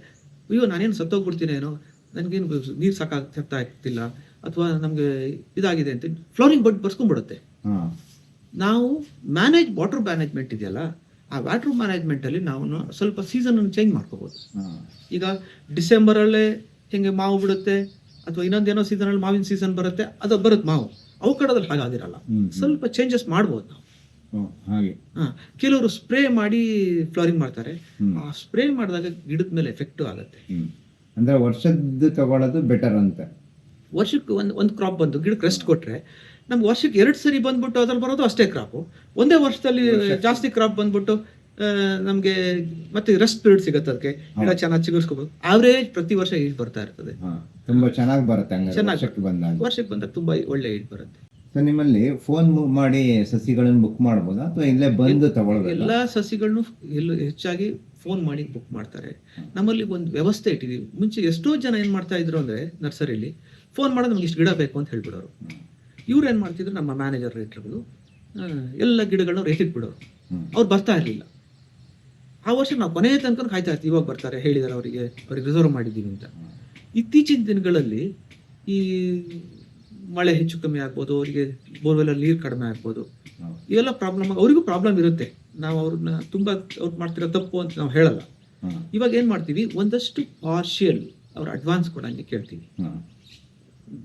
ಅಯ್ಯೋ ನಾನೇನು ಸತ್ತೋಗ್ಬಿಡ್ತೀನಿ, ಏನೋ ನನಗೇನು ನೀರು ಸಾಕಾಗ್ತಿಲ್ಲ ಅಥವಾ ನಮಗೆ ಇದಾಗಿದೆ ಅಂತ ಫ್ಲವರಿಂಗ್ ಬರ್ಸ್ಕೊಂಡ್ಬಿಡುತ್ತೆ. ನಾವು ವಾಟರ್ ಮ್ಯಾನೇಜ್ಮೆಂಟ್ ಇದೆಯಲ್ಲ, ಆ ವಾಟರ್ ಮ್ಯಾನೇಜ್ಮೆಂಟಲ್ಲಿ ನಾವು ಸ್ವಲ್ಪ ಸೀಸನ್ ಚೇಂಜ್ ಮಾಡ್ಕೋಬೋದು. ಈಗ ಡಿಸೆಂಬರಲ್ಲೇ ಹಿಂಗೆ ಮಾವು ಬಿಡುತ್ತೆ, ಅಥವಾ ಇನ್ನೊಂದೇನೋ ಸೀಸನಲ್ಲಿ ಮಾವಿನ ಸೀಸನ್ ಬರುತ್ತೆ, ಅದು ಬರುತ್ತೆ ಮಾವು. ಅವಕಾಡೋದಲ್ಲಿ ಹಾಗಾಗಿರಲ್ಲ, ಸ್ವಲ್ಪ ಚೇಂಜಸ್ ಮಾಡ್ಬೋದು ನಾವು. ಕೆಲವರು ಸ್ಪ್ರೇ ಮಾಡಿ ಫ್ಲವರಿಂಗ್ ಮಾಡ್ತಾರೆ. ಆ ಸ್ಪ್ರೇ ಮಾಡಿದಾಗ ಗಿಡದ ಮೇಲೆ ಎಫೆಕ್ಟ್ ಆಗುತ್ತೆ. ಅಂದ್ರೆ ವರ್ಷದ್ದು ತಗೊಳ್ಳೋದು ಬೆಟರ್ ಅಂತ. ವರ್ಷಕ್ಕೆ ಒಂದು ಕ್ರಾಪ್ ಬಂದು ಗಿಡಕ್ಕೆ ರೆಸ್ಟ್ ಕೊಟ್ರೆ ನಮ್ಗೆ ವರ್ಷಕ್ಕೆ 2 ಸರಿ ಬಂದ್ಬಿಟ್ಟು ಅದ್ರಲ್ಲಿ ಬರೋದು ಅಷ್ಟೇ ಕ್ರಾಪು. ಒಂದೇ ವರ್ಷದಲ್ಲಿ ಜಾಸ್ತಿ ಕ್ರಾಪ್ ಬಂದ್ಬಿಟ್ಟು ನಮಗೆ ಮತ್ತೆ ರೆಸ್ಟ್ ಪೀರಿಯಡ್ ಸಿಗುತ್ತೆ, ಅದಕ್ಕೆ ಗಿಡ ಚೆನ್ನಾಗಿ ಚಿಗುರಿಸ್ಕೋಬಹುದು. ಆವ್ರೇಜ್ ಪ್ರತಿ ವರ್ಷ ಈಲ್ಡ್ ಬರ್ತಾ ಇರ್ತದೆ, ತುಂಬಾ ಚೆನ್ನಾಗಿ ಬರುತ್ತೆ. ವರ್ಷಕ್ಕೆ ಬಂದಾಗ ತುಂಬಾ ಒಳ್ಳೆ ಈಲ್ಡ್ ಬರುತ್ತೆ. ನಿಮ್ಮಲ್ಲಿ ಫೋನ್ ಮಾಡಿ ಸಸಿಗಳನ್ನು ಬುಕ್ ಮಾಡಬಹುದಾ ಅಥವಾ ಇಲ್ಲೇ ಬಂದು ತಗೊಳ್ಬೇಕು? ಎಲ್ಲಾ ಸಸಿಗಳನ್ನು ಹೆಚ್ಚಾಗಿ ಫೋನ್ ಮಾಡಿ ಬುಕ್ ಮಾಡ್ತಾರೆ. ನಮ್ಮಲ್ಲಿ ಒಂದು ವ್ಯವಸ್ಥೆ ಇಟ್ಟಿದ್ದೀವಿ. ಮುಂಚೆ ಎಷ್ಟೋ ಜನ ಏನ್ ಮಾಡ್ತಾ ಇದ್ರು ಅಂದ್ರೆ, ನರ್ಸರಿಲಿ ಫೋನ್ ಮಾಡೋದು ನಮ್ಗೆ ಇಷ್ಟು ಗಿಡ ಬೇಕು ಅಂತ ಹೇಳ್ಬಿಡೋರು. ಇವ್ರು ಏನ್ ಮಾಡ್ತಿದ್ರು, ನಮ್ಮ ಮ್ಯಾನೇಜರ್ ರೈತರುಗಳು ಎಲ್ಲ ಗಿಡಗಳನ್ನ ರೇಟಿಗೆ ಬಿಡೋರು. ಅವ್ರು ಬರ್ತಾ ಇರಲಿಲ್ಲ. ಆ ವರ್ಷ ನಾವು ಕೊನೆ ತನಕ ಕಾಯ್ತಾ ಇರ್ತೀವಿ, ಇವಾಗ ಬರ್ತಾರೆ ಹೇಳಿದಾರೆ, ಅವ್ರಿಗೆ ರಿಸರ್ವ್ ಮಾಡಿದ್ದೀವಿ ಅಂತ. ಇತ್ತೀಚಿನ ದಿನಗಳಲ್ಲಿ ಈ ಮಳೆ ಹೆಚ್ಚು ಕಮ್ಮಿ ಆಗ್ಬೋದು, ಅವರಿಗೆ ಬೋರ್ವೆಲ್ಲಲ್ಲಿ ನೀರು ಕಡಿಮೆ ಆಗ್ಬೋದು, ಇವೆಲ್ಲ ಪ್ರಾಬ್ಲಮ್. ಅವರಿಗೂ ಪ್ರಾಬ್ಲಮ್ ಇರುತ್ತೆ. ನಾವು ಅವ್ರನ್ನ ತುಂಬಾ ಅವ್ರು ಮಾಡ್ತಿರೋ ತಪ್ಪು ಅಂತ ನಾವು ಹೇಳಲ್ಲ. ಇವಾಗ ಏನ್ ಮಾಡ್ತೀವಿ, ಒಂದಷ್ಟು ಪಾರ್ಷಿಯಲ್ ಅವ್ರ ಅಡ್ವಾನ್ಸ್ ಕೊಡಂಗೆ ಕೇಳ್ತೀವಿ.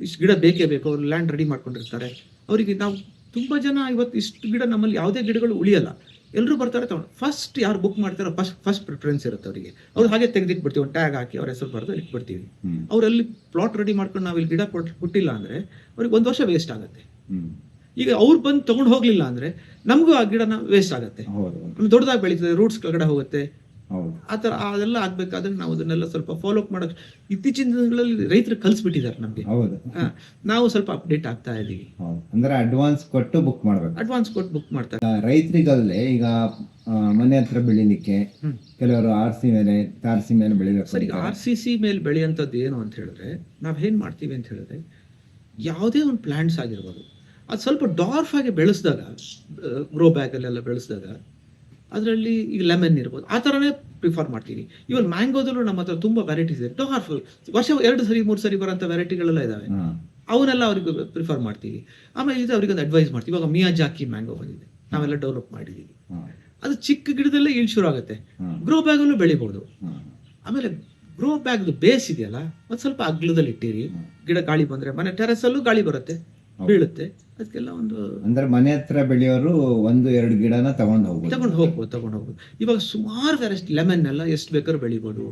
ಇಷ್ಟು ಗಿಡ ಬೇಕೇ ಬೇಕು, ಅವ್ರು ಲ್ಯಾಂಡ್ ರೆಡಿ ಮಾಡ್ಕೊಂಡಿರ್ತಾರೆ. ಅವರಿಗೆ ನಾವು ತುಂಬಾ ಜನ ಇವತ್ತು ಇಷ್ಟು ಗಿಡ ನಮ್ಮಲ್ಲಿ ಯಾವುದೇ ಗಿಡಗಳು ಉಳಿಯಲ್ಲ, ಎಲ್ಲರೂ ಬರ್ತಾರೆ ತಗೊಂಡು. ಫಸ್ಟ್ ಯಾರು ಬುಕ್ ಮಾಡ್ತಾರೋ ಫಸ್ಟ್ ಪ್ರಿಫರೆನ್ಸ್ ಇರುತ್ತೆ ಅವರಿಗೆ. ಅವ್ರು ಹಾಗೆ ತೆಗೆದಿಟ್ಬಿಡ್ತೀವಿ, ಒಂದು ಟ್ಯಾಗ್ ಹಾಕಿ ಅವ್ರ ಹೆಸರು ಬರೆದು ಇಟ್ಬಿಡ್ತೀವಿ. ಅವರಲ್ಲಿ ಪ್ಲಾಟ್ ರೆಡಿ ಮಾಡ್ಕೊಂಡು ನಾವು ಇಲ್ಲಿ ಗಿಡ ಕೊಟ್ಟಿಲ್ಲ ಅಂದ್ರೆ ಅವ್ರಿಗೆ 1 ವರ್ಷ ವೇಸ್ಟ್ ಆಗುತ್ತೆ. ಈಗ ಅವ್ರು ಬಂದು ತಗೊಂಡು ಹೋಗ್ಲಿಲ್ಲ ಅಂದ್ರೆ ನಮಗೂ ಆ ಗಿಡನ ವೇಸ್ಟ್ ಆಗುತ್ತೆ, ದೊಡ್ಡದಾಗಿ ಬೆಳೀತದೆ, ರೂಟ್ಸ್ ಕೆಳಗಡೆ ಹೋಗುತ್ತೆ. ಆ ಥರ ಅದೆಲ್ಲ ಆಗ್ಬೇಕಾದ್ರೆ ನಾವು ಅದನ್ನೆಲ್ಲ ಸ್ವಲ್ಪ ಫಾಲೋ ಅಪ್ ಮಾಡೋದು ಇತ್ತೀಚಿನ ದಿನಗಳಲ್ಲಿ ರೈತರು ಕಲಿಸ್ಬಿಟ್ಟಿದ್ದಾರೆ ನಮಗೆ. ನಾವು ಸ್ವಲ್ಪ ಅಪ್ಡೇಟ್ ಆಗ್ತಾ ಇದೀವಿ. ಅಂದ್ರೆ ಅಡ್ವಾನ್ಸ್ ಕೊಟ್ಟು ಬುಕ್ ಮಾಡ್ಬೇಕು. ಅಡ್ವಾನ್ಸ್ ಕೊಟ್ಟು ಬುಕ್ ಮಾಡ್ತಾರೆ. ರೈತರಿಗಲ್ಲೇ ಈಗ ಮನೆ ಹತ್ರ ಬೆಳಿಲಿಕ್ಕೆ ಕೆಲವರು RC ಮೇಲೆ ತಾರಸಿ ಮೇಲೆ ಬೆಳಿಬೇಕು. ಸರಿ, RCC ಮೇಲೆ ಬೆಳೆಯುವಂಥದ್ದು ಏನು ಅಂತ ಹೇಳಿದ್ರೆ, ನಾವ್ ಏನ್ ಮಾಡ್ತೀವಿ ಅಂತ ಹೇಳಿದ್ರೆ, ಯಾವುದೇ ಒಂದು ಪ್ಲಾಂಟ್ಸ್ ಆಗಿರ್ಬೋದು, ಅದು ಸ್ವಲ್ಪ ಡಾರ್ಫ್ ಆಗಿ ಬೆಳೆಸಿದಾಗ, ಗ್ರೋ ಬ್ಯಾಗಲ್ಲೆಲ್ಲ ಬೆಳೆಸಿದಾಗ ಅದರಲ್ಲಿ ಈಗ ಲೆಮನ್ ಇರ್ಬೋದು, ಆ ಥರನೇ ಪ್ರಿಫರ್ ಮಾಡ್ತೀನಿ. ಇವನ್ ಮ್ಯಾಂಗೋದಲ್ಲೂ ನಮ್ಮ ಹತ್ರ ತುಂಬ ವೆರೈಟೀಸ್ ಇದೆ. ಡಾರ್ಫ್ ವರ್ಷ 2 ಸರಿ 3 ಸರಿ ಬರೋಂಥ ವೆರೈಟಿಗಳೆಲ್ಲ ಇದ್ದಾವೆ. ಅವನ್ನೆಲ್ಲ ಅವ್ರಿಗೆ ಪ್ರಿಫರ್ ಮಾಡ್ತೀವಿ. ಆಮೇಲೆ ಇದು ಅವ್ರಿಗೆ ಒಂದು ಅಡ್ವೈಸ್ ಮಾಡ್ತೀವಿ. ಇವಾಗ ಮಿಯಾಜಾಕಿ ಮ್ಯಾಂಗೋ ಬಂದಿದೆ, ನಾವೆಲ್ಲ ಡೆವಲಪ್ ಮಾಡಿದ್ದೀವಿ. ಅದು ಚಿಕ್ಕ ಗಿಡದಲ್ಲೇ ಈಳ್ ಶುರು ಆಗುತ್ತೆ, ಗ್ರೋ ಬ್ಯಾಗಲ್ಲೂ ಬೆಳಿಬೋದು. ಆಮೇಲೆ ಗ್ರೋ ಬ್ಯಾಗ್ದು ಬೇಸ್ ಇದೆಯಲ್ಲ, ಒಂದು ಸ್ವಲ್ಪ ಅಗ್ಲದಲ್ಲಿ ಇಟ್ಟಿರಿ, ಗಿಡ ಗಾಳಿ ಬಂದರೆ ಮನೆ ಟೆರೆಸಲ್ಲೂ ಗಾಳಿ ಬರುತ್ತೆ, ಬೀಳುತ್ತೆ. ಅದಕ್ಕೆಲ್ಲ ಒಂದು ಅಂದ್ರೆ ಮನೆ ಹತ್ರ ಬೆಳೆಯೋರು 1-2 ಗಿಡನ ತಗೊಂಡು ಹೋಗ್ಬೋದು. ಇವಾಗ ಸುಮಾರು ವೆರೈಟಿ, ಲೆಮನ್ ಎಲ್ಲ ಎಷ್ಟು ಬೇಕಾದ್ರೂ ಬೆಳಿಬೋದು.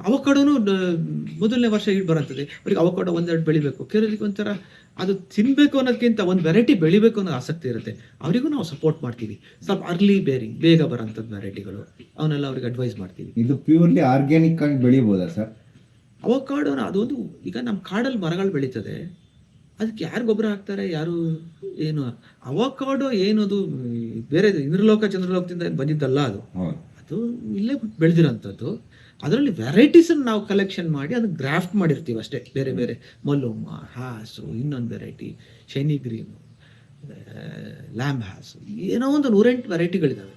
ಅವಕಾಡೋನು ಮೊದಲನೇ ವರ್ಷ ಈಡ್ ಬರುತ್ತದೆ. ಅವ್ರಿಗೆ ಅವಕಾಡೋ 1-2 ಬೆಳಿಬೇಕು. ಕೆಲವರಿಗೆ ಒಂಥರ ಅದು ತಿನ್ಬೇಕು ಅನ್ನೋದಕ್ಕಿಂತ ಒಂದು ವೆರೈಟಿ ಬೆಳಿಬೇಕು ಅನ್ನೋ ಆಸಕ್ತಿ ಇರುತ್ತೆ. ಅವರಿಗೂ ನಾವು ಸಪೋರ್ಟ್ ಮಾಡ್ತೀವಿ. ಸ್ವಲ್ಪ ಅರ್ಲಿ ಬೇರಿಂಗ್, ಬೇಗ ಬರೋಂಥದ್ದು ವೆರೈಟಿಗಳು, ಅವನ್ನೆಲ್ಲ ಅವ್ರಿಗೆ ಅಡ್ವೈಸ್ ಮಾಡ್ತೀವಿ. ಇದು ಪ್ಯೂರ್ಲಿ ಆರ್ಗ್ಯಾನಿಕ್ ಆಗಿ ಬೆಳಿಬೋದಾ ಸರ್? ಅವಕಾಡೋನ ಅದೊಂದು, ಈಗ ನಮ್ಮ ಕಾಡಲ್ಲಿ ಮರಗಳು ಬೆಳೀತದೆ, ಅದಕ್ಕೆ ಯಾರು ಗೊಬ್ಬರ ಹಾಕ್ತಾರೆ, ಯಾರು ಏನು? ಅವಕಾಡೋ ಏನದು ಬೇರೆ ಇಂದ್ರಲೋಕ ಚಂದ್ರಲೋಕದಿಂದ ಬಂದಿದ್ದಲ್ಲ, ಅದು ಇಲ್ಲೇ ಬೆಳೆದಿರೋಂಥದ್ದು. ಅದರಲ್ಲಿ ವೆರೈಟೀಸನ್ನು ನಾವು ಕಲೆಕ್ಷನ್ ಮಾಡಿ ಅದನ್ನು ಗ್ರಾಫ್ಟ್ ಮಾಡಿರ್ತೀವಿ ಅಷ್ಟೇ. ಬೇರೆ ಬೇರೆ ಮಲ್ಲುಮ, ಹಾಸು, ಇನ್ನೊಂದು ವೆರೈಟಿ ಶೈನಿ ಗ್ರೀನು, ಲ್ಯಾಂಬ್ ಹಾಸು, ಏನೋ ಒಂದು 108 ವೆರೈಟಿಗಳಿದ್ದಾವೆ.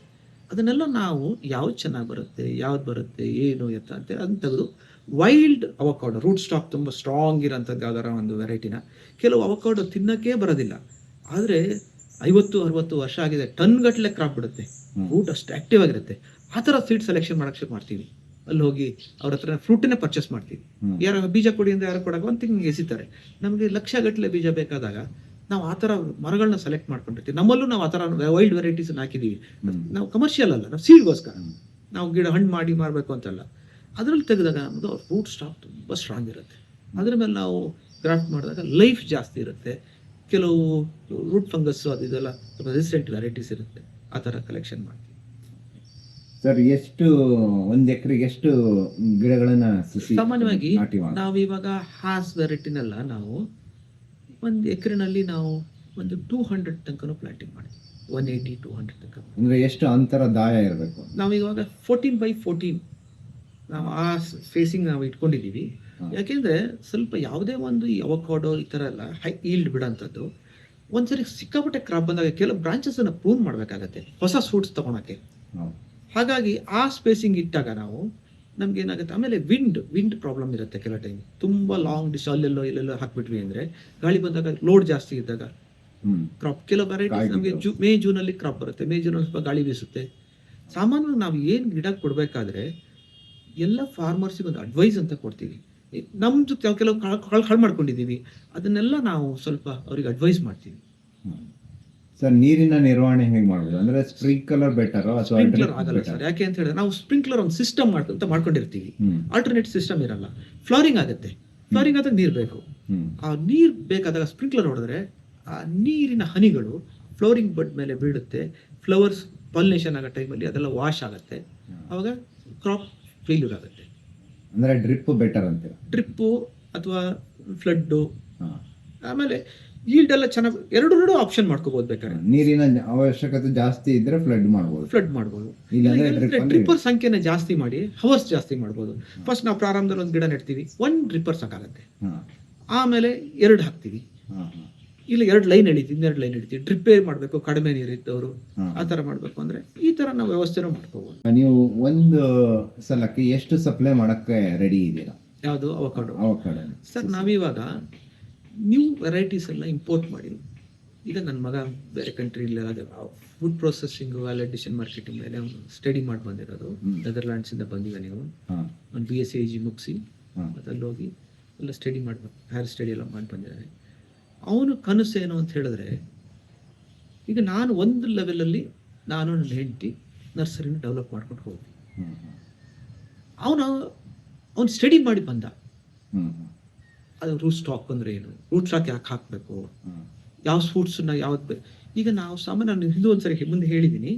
ಅದನ್ನೆಲ್ಲ ನಾವು ಯಾವ್ದು ಚೆನ್ನಾಗಿ ಬರುತ್ತೆ, ಯಾವ್ದು ಬರುತ್ತೆ, ಏನು ಎತ್ತ ಅಂತೇಳಿ ಅದನ್ನ ತೆಗೆದು ವೈಲ್ಡ್ ಅವಕಾಡೋ, ರೂಟ್ ಸ್ಟಾಕ್ ತುಂಬ ಸ್ಟ್ರಾಂಗ್ ಇರೋಂಥದ್ದು ಯಾವ್ದಾರ ಒಂದು ವೆರೈಟಿನ, ಕೆಲವು ಅವಕಾಡೋ ತಿನ್ನೋಕ್ಕೆ ಬರೋದಿಲ್ಲ, ಆದರೆ 50-60 ವರ್ಷ ಆಗಿದೆ, ಟನ್ ಗಟ್ಟಲೆ ಕ್ರಾಪ್ ಬಿಡುತ್ತೆ, ರೂಟ್ ಅಷ್ಟು ಆಕ್ಟಿವ್ ಆಗಿರುತ್ತೆ. ಆ ಥರ ಸೀಡ್ ಸೆಲೆಕ್ಷನ್ ಮಾಡೋಕ್ಕೆ ಮಾಡ್ತೀವಿ. ಅಲ್ಲಿ ಹೋಗಿ ಅವ್ರ ಹತ್ರ ಫ್ರೂಟನ್ನೇ ಪರ್ಚೇಸ್ ಮಾಡ್ತೀವಿ. ಯಾರು ಬೀಜ ಕೊಡಿ ಅಂತ ಯಾರು ಕೊಡಾಗ ಒಂದು ತಿಂಗಳಿಗೆ ಎಸಿತಾರೆ. ನಮಗೆ ಲಕ್ಷಗಟ್ಟಲೆ ಬೀಜ ಬೇಕಾದಾಗ ನಾವು ಆ ಥರ ಮರಗಳನ್ನ ಸೆಲೆಕ್ಟ್ ಮಾಡ್ಕೊಂಡಿರ್ತೀವಿ. ನಮ್ಮಲ್ಲೂ ನಾವು ಆ ಥರ ವೈಲ್ಡ್ ವೆರೈಟೀಸ್ ಹಾಕಿದ್ದೀವಿ. ನಾವು ಕಮರ್ಷಿಯಲ್ ಅಲ್ಲ, ನಾವು ಸೀಡ್ಗೋಸ್ಕರ, ನಾವು ಗಿಡ ಹಣ್ಣು ಮಾಡಿ ಮಾರಬೇಕು ಅಂತಲ್ಲ. ಅದರಲ್ಲಿ ತೆಗೆದಾಗ ನಮ್ಮದು ಫ್ರೂಟ್ ಸ್ಟಾಕ್ ತುಂಬ ಸ್ಟ್ರಾಂಗ್ ಇರುತ್ತೆ. ಅದ್ರ ಮೇಲೆ ನಾವು ಗ್ರಾಫ್ಟ್ ಮಾಡಿದಾಗ ಲೈಫ್ ಜಾಸ್ತಿ ಇರುತ್ತೆ. ಕೆಲವು ರೂಟ್ ಫಂಗಸ್ಸು ಅದು ಇದೆಲ್ಲ ರೆಸಿಸ್ಟೆಂಟ್ ವೆರೈಟೀಸ್ ಇರುತ್ತೆ. ಆ ಥರ ಕಲೆಕ್ಷನ್ ಮಾಡ್ತೀವಿ. ಸರ್, ಎಷ್ಟು ಒಂದು ಎಕರೆಗೆ ಎಷ್ಟು ಗಿಡಗಳನ್ನ ಸಾಮಾನ್ಯವಾಗಿ ನಾವಿವಾಗ ಹಾಸ್ ವೆರೈಟಿನೆಲ್ಲ ನಾವು ಒಂದು ಎಕರೆನಲ್ಲಿ ನಾವು ಒಂದು 200 ತನಕನೂ ಪ್ಲಾಂಟಿಂಗ್ ಮಾಡ್ತೀವಿ. 180-200 ತನಕ. ಅಂದ್ರೆ ಎಷ್ಟು ಅಂತರ ದಾಯ ಇರಬೇಕು? ನಾವು ಇವಾಗ 14x14 ನಾವು ಆ ಫೇಸಿಂಗ್ ನಾವು ಇಟ್ಕೊಂಡಿದ್ದೀವಿ. ಯಾಕೆಂದರೆ ಸ್ವಲ್ಪ ಯಾವುದೇ ಒಂದು ಈ ಅವಕಾಡೋ ಈ ಥರ ಎಲ್ಲ ಹೈ ಈಲ್ಡ್ ಬಿಡೋಂಥದ್ದು ಒಂದ್ಸರಿ ಸಿಕ್ಕಾಪಟ್ಟೆ ಕ್ರಾಪ್ ಬಂದಾಗ ಕೆಲವು ಬ್ರಾಂಚಸನ್ನು ಪ್ರೂನ್ ಮಾಡಬೇಕಾಗತ್ತೆ ಹೊಸ ಫ್ರೂಟ್ಸ್ ತೊಗೊಳಕ್ಕೆ. ಹಾಗಾಗಿ ಆ ಸ್ಪೇಸಿಂಗ್ ಇಟ್ಟಾಗ ನಾವು ನಮ್ಗೆ ಏನಾಗುತ್ತೆ, ಆಮೇಲೆ ವಿಂಡ್ ಪ್ರಾಬ್ಲಮ್ ಇರುತ್ತೆ. ಕೆಲವು ಟೈಮ್ ತುಂಬ ಲಾಂಗ್ ಅಲ್ಲೆಲ್ಲೋ ಇಲ್ಲೆಲ್ಲೋ ಹಾಕ್ಬಿಟ್ವಿ ಅಂದರೆ ಗಾಳಿ ಬಂದಾಗ ಲೋಡ್ ಜಾಸ್ತಿ ಇದ್ದಾಗ ಕ್ರಾಪ್, ಕೆಲವು ವೆರೈಟೀಸ್ ನಮಗೆ ಮೇ ಜೂನಲ್ಲಿ ಕ್ರಾಪ್ ಬರುತ್ತೆ. ಮೇ ಜೂನಲ್ಲಿ ಸ್ವಲ್ಪ ಗಾಳಿ ಬೀಸುತ್ತೆ. ಸಾಮಾನ್ಯವಾಗಿ ನಾವು ಏನು ಗಿಡ ಕೊಡಬೇಕಾದ್ರೆ ಎಲ್ಲ ಫಾರ್ಮರ್ಸಿಗೆ ಒಂದು ಅಡ್ವೈಸ್ ಅಂತ ಕೊಡ್ತೀವಿ. ನಮ್ಮದು ಕೆಲವು ಹಾಳು ಮಾಡ್ಕೊಂಡಿದ್ದೀವಿ, ಅದನ್ನೆಲ್ಲ ನಾವು ಸ್ವಲ್ಪ ಅವ್ರಿಗೆ ಅಡ್ವೈಸ್ ಮಾಡ್ತೀವಿ. ಸರ್, ನೀರಿನ ನಿರ್ವಹಣೆ ಹೇಗೆ ಮಾಡ್ಬೋದು? ಅಂದ್ರೆ ಸ್ಪ್ರಿಂಕ್ಲರ್ ಬೆಟರ್ ಅಥವಾ ಸ್ಪ್ರಿಂಕ್ಲರ್ ಆಗಲ್ಲ ಸರ್. ಯಾಕೆ ಅಂತ ಹೇಳಿದ್ರೆ ನಾವು ಸ್ಪ್ರಿಂಕ್ಲರ್ ಒಂದು ಸಿಸ್ಟಮ್ ಅಂತ ಮಾಡ್ಕೊಂಡಿರ್ತೀವಿ. ಆಲ್ಟರ್ನೇಟ್ ಸಿಸ್ಟಮ್ ಇರಲ್ಲ. ಫ್ಲವರಿಂಗ್ ಆಗುತ್ತೆ. ಫ್ಲವರಿಂಗ್ ಆದಾಗ ನೀರು ಬೇಕು. ಆ ನೀರು ಬೇಕಾದಾಗ ಸ್ಪ್ರಿಂಕ್ಲರ್ ಹೊಡೆದ್ರೆ ಆ ನೀರಿನ ಹನಿಗಳು ಫ್ಲವರಿಂಗ್ ಬಡ್ ಮೇಲೆ ಬೀಳುತ್ತೆ. ಫ್ಲವರ್ಸ್ ಪಾಲಿನೇಷನ್ ಆಗೋ ಟೈಮಲ್ಲಿ ಅದೆಲ್ಲ ವಾಶ್ ಆಗುತ್ತೆ. ಅವಾಗ ಕ್ರಾಪ್ ಫೇಲ್ಯೂರ್ ಆಗುತ್ತೆ. ಅಂದ್ರೆ ಡ್ರಿಪ್ ಬೆಟರ್ ಅಂತೀರ? ಡ್ರಿಪ್ಪು ಅಥವಾ ಫ್ಲಡ್ಡು. ಆಮೇಲೆ ಈಲ್ಡ್ ಎಲ್ಲ ಚೆನ್ನಾಗಿ ಎರಡು ಆಪ್ಷನ್ ಮಾಡ್ಕೋಬಹುದು. ಬೇಕಾದ್ರೆ ನೀರಿನ ಅವಶ್ಯಕತೆ ಜಾಸ್ತಿ ಇದ್ರೆ ಫ್ಲಡ್ ಮಾಡ್ಬೋದು. ಡ್ರಿಪ್ಪರ್ ಸಂಖ್ಯೆನ ಜಾಸ್ತಿ ಮಾಡಿ ಹವರ್ಸ್ ಜಾಸ್ತಿ ಮಾಡ್ಬೋದು. ಫಸ್ಟ್ ನಾವು ಪ್ರಾರಂಭದಲ್ಲಿ ಒಂದು ಗಿಡ ನೆಡ್ತೀವಿ, 1 ಡ್ರಿಪ್ಪರ್ ಸಾಕಾಗತ್ತೆ. ಆಮೇಲೆ 2 ಹಾಕ್ತೀವಿ, ಇಲ್ಲ 2 ಲೈನ್ ಎಳಿತೀವಿ, 2 ಲೈನ್ ಎಳಿತೀವಿ. ಡ್ರಿಪ್ಪೇ ಮಾಡಬೇಕು, ಕಡಿಮೆ ನೀರಿದ್ದವರು ಆ ಥರ ಮಾಡಬೇಕು ಅಂದರೆ ಈ ಥರ ನಾವು ವ್ಯವಸ್ಥೆನೂ ಮಾಡ್ಕೋಬಹುದು. ನೀವು ಒಂದು ಸಲಕ್ಕೆ ಎಷ್ಟು ಸಪ್ಲೈ ಮಾಡಕ್ಕೆ ರೆಡಿ ಇದ್ದೀರಾ? ಯಾವುದು? ಅವಕಾಡೋ ಸರ್, ನಾವಿವಾಗ ನ್ಯೂ ವೆರೈಟೀಸ್ ಎಲ್ಲ ಇಂಪೋರ್ಟ್ ಮಾಡಿ, ಈಗ ನನ್ನ ಮಗ ಬೇರೆ ಕಂಟ್ರಿಲಿ ಫುಡ್ ಪ್ರೊಸೆಸಿಂಗು, ವ್ಯಾಲಿಡೇಷನ್, ಮಾರ್ಕೆಟಿಂಗ್ ಮೇಲೆ ಅವನು ಸ್ಟಡಿ ಮಾಡಿ ಬಂದಿರೋದು. ನೆದರ್ಲ್ಯಾಂಡ್ಸಿಂದ ಬಂದಿವೆ. ನೀವು ಒಂದು BSc AG ಮುಗಿಸಿ ಅಲ್ಲಿ ಹೋಗಿ ಎಲ್ಲ ಸ್ಟಡಿ ಮಾಡಬೇಕು, ಹೈಯರ್ ಸ್ಟಡಿ ಎಲ್ಲ ಮಾಡಿ ಬಂದಿದ್ದಾನೆ. ಅವನು ಕನಸು ಏನು ಅಂತ ಹೇಳಿದ್ರೆ, ಈಗ ನಾನು ಒಂದು ಲೆವೆಲಲ್ಲಿ ನಾನು ನನ್ನ ಹೆಂಡತಿ ನರ್ಸರಿನ ಡೆವಲಪ್ ಮಾಡ್ಕೊಂಡು ಹೋದ್ವಿ. ಅವನು ಸ್ಟಡಿ ಮಾಡಿ ಬಂದ. ಅದು ರೂಟ್ ಸ್ಟಾಕ್ ಅಂದರೆ ಏನು, ರೂಟ್ ಸ್ಟಾಕ್ ಯಾಕೆ ಹಾಕಬೇಕು, ಯಾವ ಫ್ರೂಟ್ಸನ್ನ ಯಾವ್ದು ಈಗ ನಾವು ಸಾಮಾನ್ಯ ಹಿಂದೂ ಒಂದ್ಸರಿ ಮುಂದೆ ಹೇಳಿದ್ದೀನಿ,